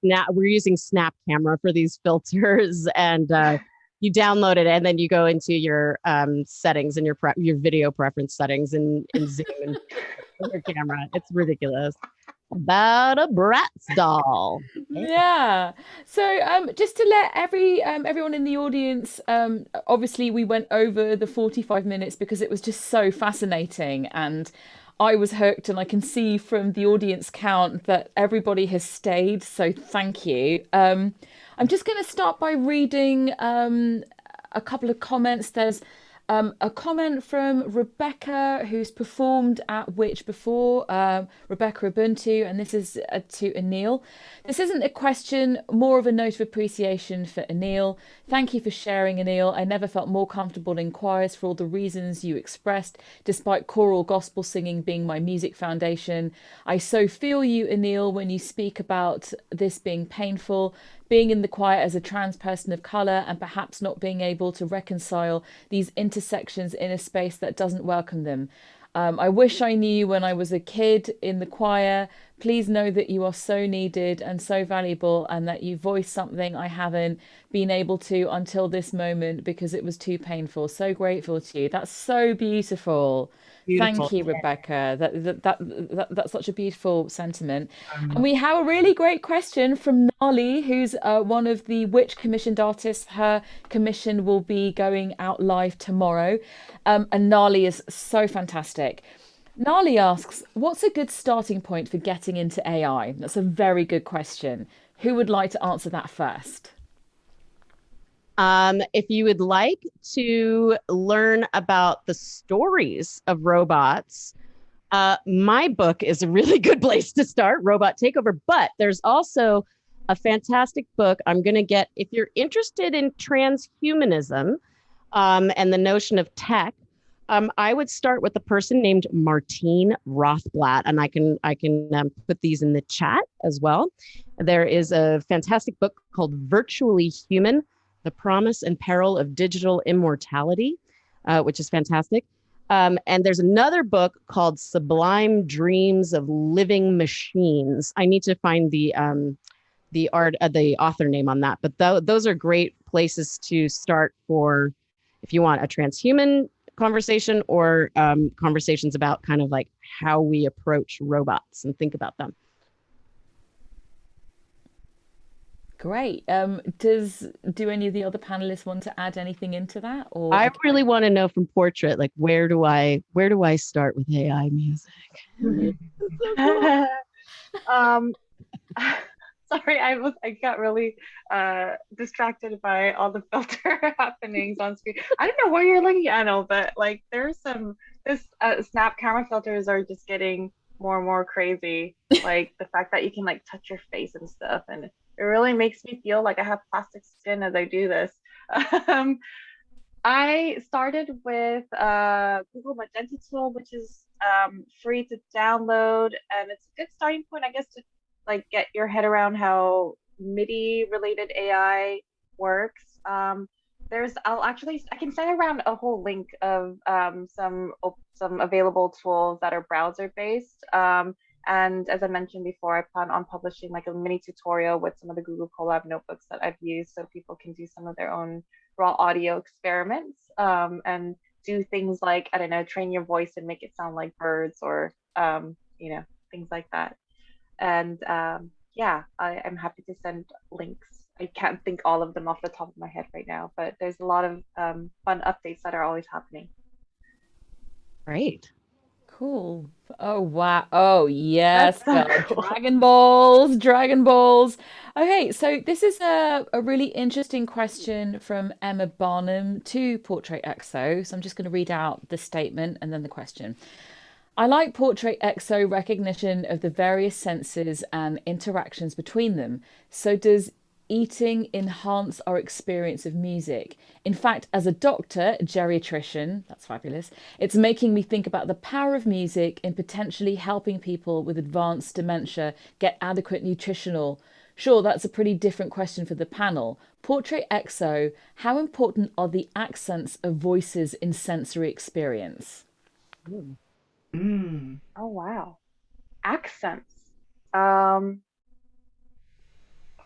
using Snap Camera for these filters, and you download it and then you go into your settings and your video preference settings and Zoom and your camera. It's ridiculous. about a Bratz doll. Yeah. So just to let everyone in the audience, obviously we went over the 45 minutes because it was just so fascinating and I was hooked, and I can see from the audience count that everybody has stayed. So thank you. I'm just going to start by reading a couple of comments. There's a comment from Rebecca, who's performed at WITCiH before, Rebecca Ubuntu, and this is to Anil. This isn't a question, more of a note of appreciation for Anil. Thank you for sharing, Anil. I never felt more comfortable in choirs for all the reasons you expressed, despite choral gospel singing being my music foundation. I so feel you, Anil, when you speak about this being painful, being in the choir as a trans person of colour and perhaps not being able to reconcile these intersections in a space that doesn't welcome them. I wish I knew when I was a kid in the choir. Please know that you are so needed and so valuable, and that you voice something I haven't been able to until this moment because it was too painful. So grateful to you. That's so beautiful. Beautiful. Thank you, Rebecca. That's such a beautiful sentiment. And Um, we have a really great question from Nali, who's one of the WITCH commissioned artists. Her commission will be going out live tomorrow. And Nali is so fantastic. Nali asks, what's a good starting point for getting into AI? That's a very good question. Who would like to answer that first? If you would like to learn about the stories of robots, my book is a really good place to start, Robot Takeover. But there's also a fantastic book I'm going to get if you're interested in transhumanism and the notion of tech. I would start with a person named Martine Rothblatt, and I can put these in the chat as well. There is a fantastic book called Virtually Human: The Promise and Peril of Digital Immortality, which is fantastic. And there's another book called Sublime Dreams of Living Machines. I need to find the author name on that, but those are great places to start for if you want a transhuman conversation or conversations about kind of like how we approach robots and think about them. Great. Do any of the other panelists want to add anything into that? Or I really want to know from Portrait, like where do I start with AI music? um, sorry, I got really distracted by all the filter happenings on screen. I don't know where you're looking at, Anil, but like there's this snap camera filters are just getting more and more crazy. Like the fact that you can like touch your face and stuff, and it really makes me feel like I have plastic skin as I do this. Um, I started with Google Magenta tool, which is free to download, and it's a good starting point, I guess, to like get your head around how MIDI related AI works. I can send around a whole link of some available tools that are browser based. And as I mentioned before, I plan on publishing like a mini tutorial with some of the Google Colab notebooks that I've used so people can do some of their own raw audio experiments and do things like, I don't know, train your voice and make it sound like birds or, things like that. And yeah, I'm happy to send links. I can't think all of them off the top of my head right now, but there's a lot of fun updates that are always happening. Great. cool. Oh wow. Oh yes, That's so girl. cool. Dragon Balls, Dragon Balls. Okay, so this is a really interesting question from Emma Barnum to Portrait XO. So I'm just going to read out the statement and then the question. I like Portrait XO recognition of the various senses and interactions between them. So does eating enhance our experience of music? In fact, as a doctor, geriatrician, that's fabulous, it's making me think about the power of music in potentially helping people with advanced dementia get adequate nutritional. Sure, that's a pretty different question for the panel. Portrait XO, how important are the accents of voices in sensory experience? mm, Oh wow. Accents. Um,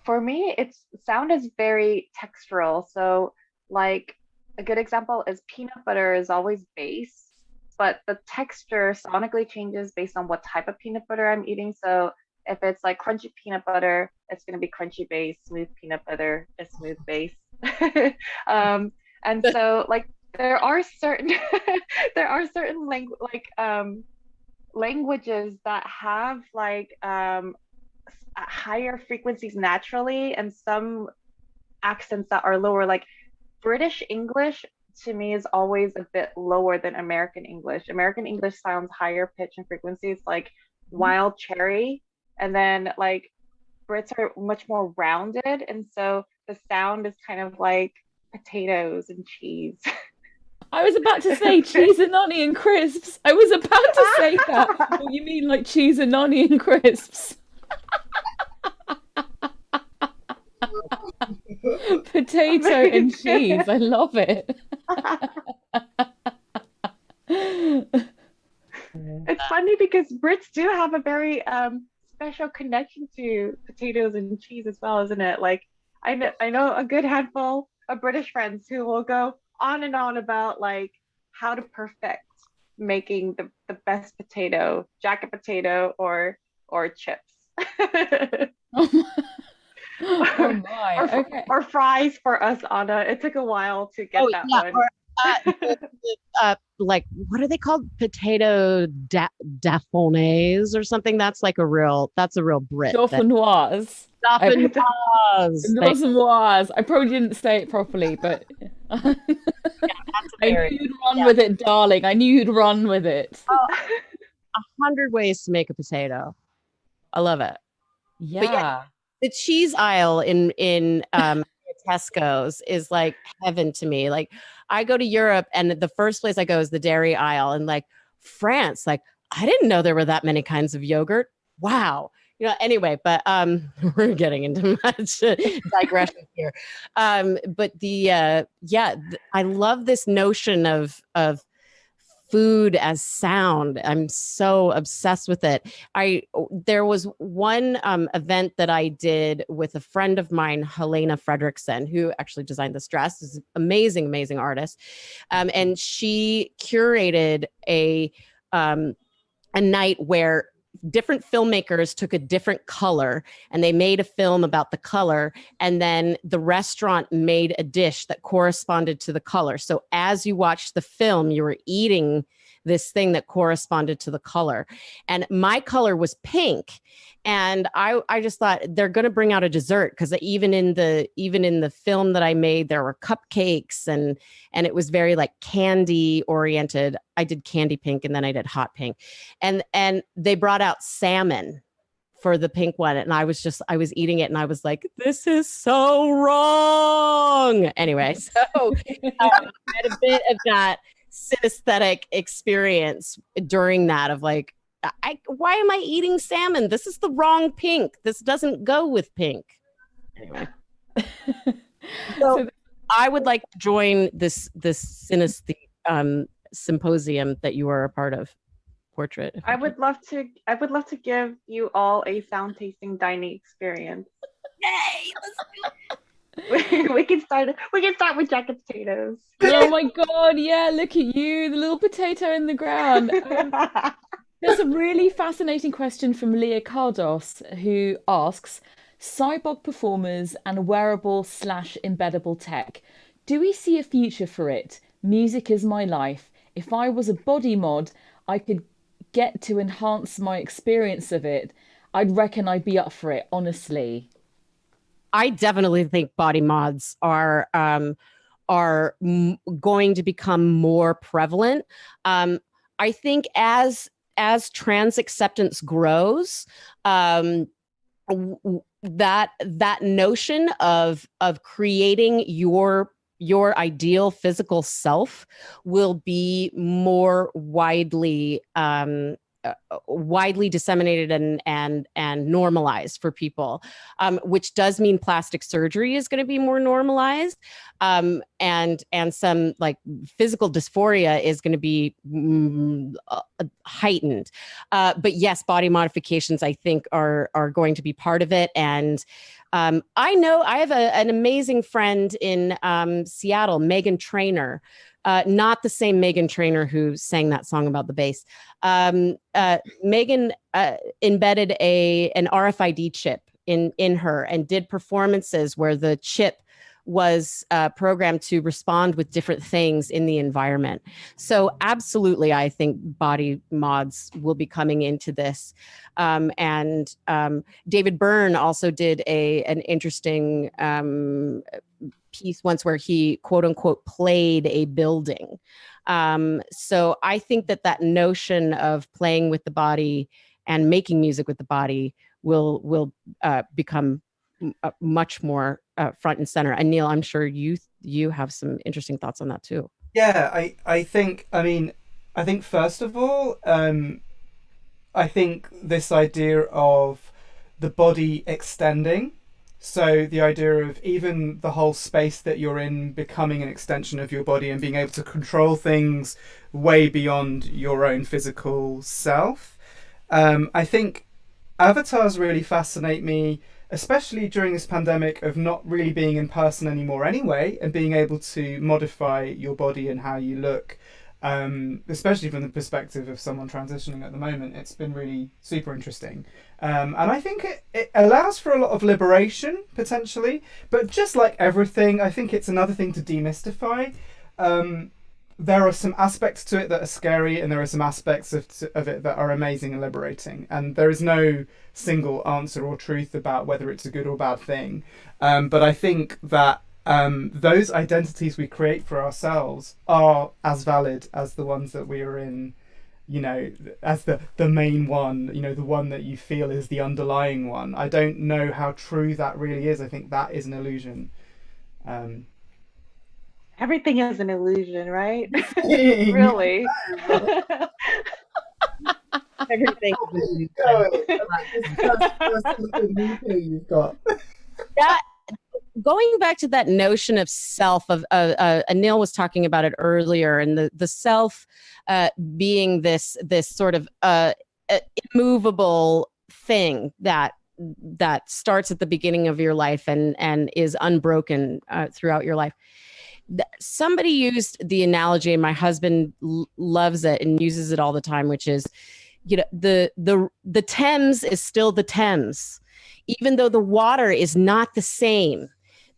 for me, it's sound is very textural. So, like a good example is peanut butter is always base, but the texture sonically changes based on what type of peanut butter I'm eating. So, If it's like crunchy peanut butter, it's going to be crunchy base. Smooth peanut butter is smooth base. And so like there are certain there are certain languages that have like higher frequencies naturally, and some accents that are lower. Like British English to me is always a bit lower than American English. American English sounds higher pitch and frequencies, like wild cherry, and then like Brits are much more rounded, and so the sound is kind of like potatoes and cheese. I was about to say cheese and onion crisps. I was about to say that. What you mean, like cheese and onion crisps? Potato and cheese. I love it. It's funny because Brits do have a very special connection to potatoes and cheese as well, isn't it? Like I know a good handful of British friends who will go on and on about like how to perfect making the best potato, jacket potato or chips. Oh my. Okay. Or fries for us, Anna. It took a while to get that one. Like what are they called? Potato daphonés or something. That's a real Brit. Dauphinoise. Dauphinoise. I probably didn't say it properly, but I knew you'd run with it, darling. I knew you'd run with it. 100 ways to make a potato. I love it. Yeah. The cheese aisle in Tesco's is like heaven to me. Like I go to Europe and the first place I go is the dairy aisle, and like France, like I didn't know there were that many kinds of yogurt. Wow. Anyway, but we're getting into much digression here. But I love this notion of food as sound. I'm so obsessed with it. There was one event that I did with a friend of mine, Helena Fredrickson, who actually designed this dress. Is an amazing artist, and she curated a night where different filmmakers took a different color and they made a film about the color, and then the restaurant made a dish that corresponded to the color. So as you watched the film, you were eating this thing that corresponded to the color. And my color was pink. And I just thought they're going to bring out a dessert, because even in the film that I made, there were cupcakes and it was very like candy oriented. I did candy pink and then I did hot pink, and they brought out salmon for the pink one. And I was eating it and I was like, this is so wrong. Anyway, so I had a bit of that synesthetic experience during that of like, why am I eating salmon? This is the wrong pink. This doesn't go with pink. Anyway. So I would like to join this synesthetic symposium that you are a part of. Portrait. I would love to give you all a sound tasting dining experience. Yay! Let's do it. We can start with jacket potatoes. Oh my god, yeah, look at you, the little potato in the ground. There's a really fascinating question from Leah Cardos, who asks, cyborg performers and wearable/embeddable tech. Do we see a future for it? Music is my life. If I was a body mod, I could get to enhance my experience of it. I'd reckon I'd be up for it, honestly. I definitely think body mods are going to become more prevalent. I think as trans acceptance grows, that notion of creating your ideal physical self will be more widely disseminated and normalized for people, which does mean plastic surgery is going to be more normalized, and some like physical dysphoria is going to be heightened. But yes, body modifications I think are going to be part of it. And I know I have an amazing friend in Seattle, Megan Trainor, not the same Megan Trainor who sang that song about the bass. Megan embedded an RFID chip in her and did performances where the chip was programmed to respond with different things in the environment. So absolutely, I think body mods will be coming into this. And David Byrne also did an interesting piece once where he, quote unquote, played a building. So I think that notion of playing with the body and making music with the body will become much more front and center. Anil, I'm sure you have some interesting thoughts on that too. Yeah, I think first of all, I think this idea of the body extending, so the idea of even the whole space that you're in becoming an extension of your body and being able to control things way beyond your own physical self. I think avatars really fascinate me, especially during this pandemic of not really being in person anymore anyway, and being able to modify your body and how you look, especially from the perspective of someone transitioning at the moment. It's been really super interesting. And I think it allows for a lot of liberation, potentially, but just like everything, I think it's another thing to demystify. There are some aspects to it that are scary, and there are some aspects of it that are amazing and liberating. And there is no single answer or truth about whether it's a good or bad thing. But I think that those identities we create for ourselves are as valid as the ones that we are in, as the main one, the one that you feel is the underlying one. I don't know how true that really is. I think that is an illusion. Everything is an illusion, right? Really. Everything. You've got. That, going back to that notion of self, Anil was talking about it earlier, and the self being this sort of immovable thing that starts at the beginning of your life and is unbroken throughout your life. Somebody used the analogy, and my husband loves it and uses it all the time, which is, the Thames is still the Thames, even though the water is not the same.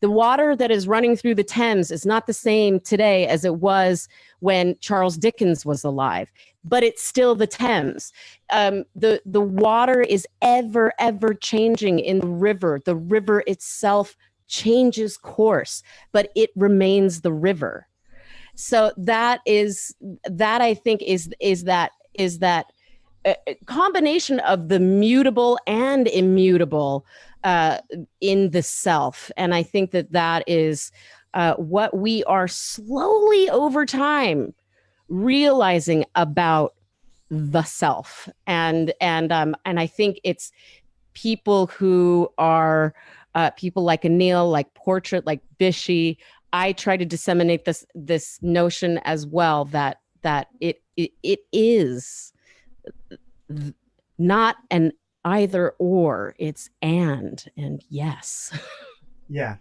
The water that is running through the Thames is not the same today as it was when Charles Dickens was alive, but it's still the Thames. The water is ever changing in the river. The river itself changes course, but it remains the river. So that I think is that combination of the mutable and immutable in the self. And I think that is what we are slowly over time realizing about the self. And I think it's people who are people like Anil, like Portrait, like BISHI. I try to disseminate this notion as well that it is not an either or, it's and yes. Yeah,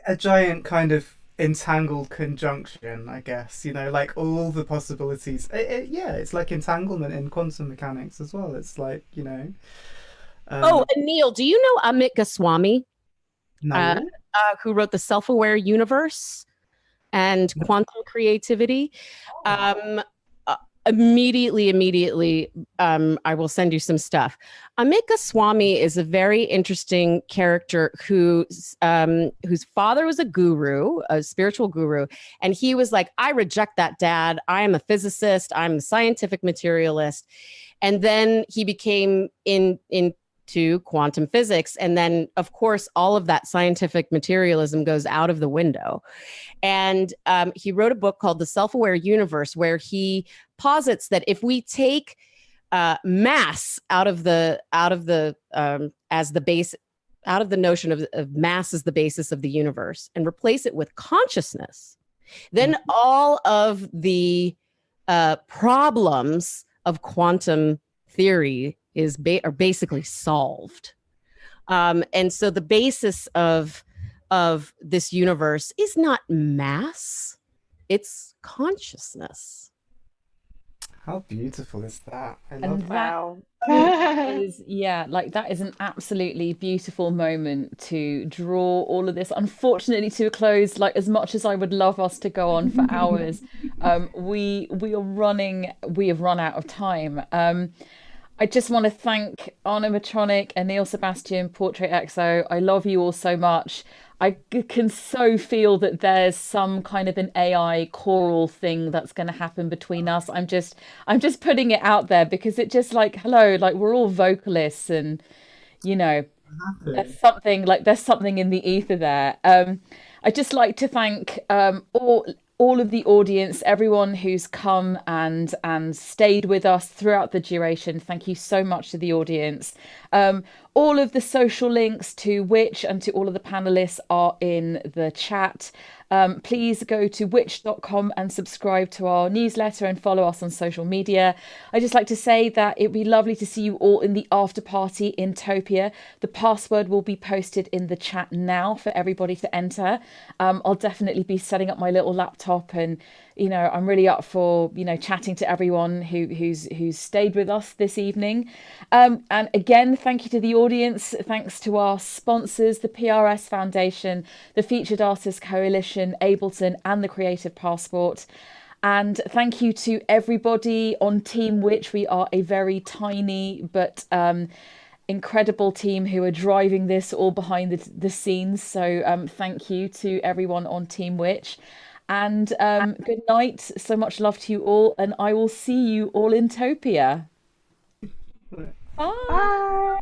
a giant kind of entangled conjunction, I guess, like all the possibilities. It's like entanglement in quantum mechanics as well. It's like, Anil, do you know Amit Goswami? No. Who wrote The Self-Aware Universe and Quantum Creativity? Immediately, I will send you some stuff. Amit Goswami is a very interesting character whose father was a guru, a spiritual guru, and he was like, I reject that, Dad. I am a physicist. I'm a scientific materialist. And then he became into quantum physics. And then, of course, all of that scientific materialism goes out of the window. And he wrote a book called The Self-Aware Universe, where he posits that if we take mass out of the as the base, out of the notion of mass as the basis of the universe, and replace it with consciousness, then all of the problems of quantum theory are basically solved. And so the basis of this universe is not mass. it's consciousness. How beautiful is that? I love And that. Wow. is, yeah, like that is an absolutely beautiful moment to draw all of this, unfortunately, to a close. Like, as much as I would love us to go on for hours, we have run out of time. I just want to thank Anna, Matronic, and Anil, Sebastian, Portrait XO. I love you all so much. Can so feel that there's some kind of an AI choral thing that's going to happen between us. I'm just putting it out there because it just, like, hello, like we're all vocalists, and you know, there's something in the ether there. I'd just like to thank all of the audience, everyone who's come and stayed with us throughout the duration. Thank you so much to the audience. All of the social links to WITCH and to all of the panelists are in the chat. Please go to witch.com and subscribe to our newsletter and follow us on social media. I just like to say that it'd be lovely to see you all in the after party in Topia. The password will be posted in the chat now for everybody to enter. I'll definitely be setting up my little laptop, and I'm really up for chatting to everyone who's stayed with us this evening. And again, thank you to the audience. Thanks to our sponsors, the PRS Foundation, the Featured Artists Coalition, Ableton, and the Creative Passport. And thank you to everybody on Team WITCH. We are a very tiny but incredible team who are driving this all behind the scenes. So thank you to everyone on Team WITCH. And good night. So much love to you all. And I will see you all in Topia. Bye. Bye.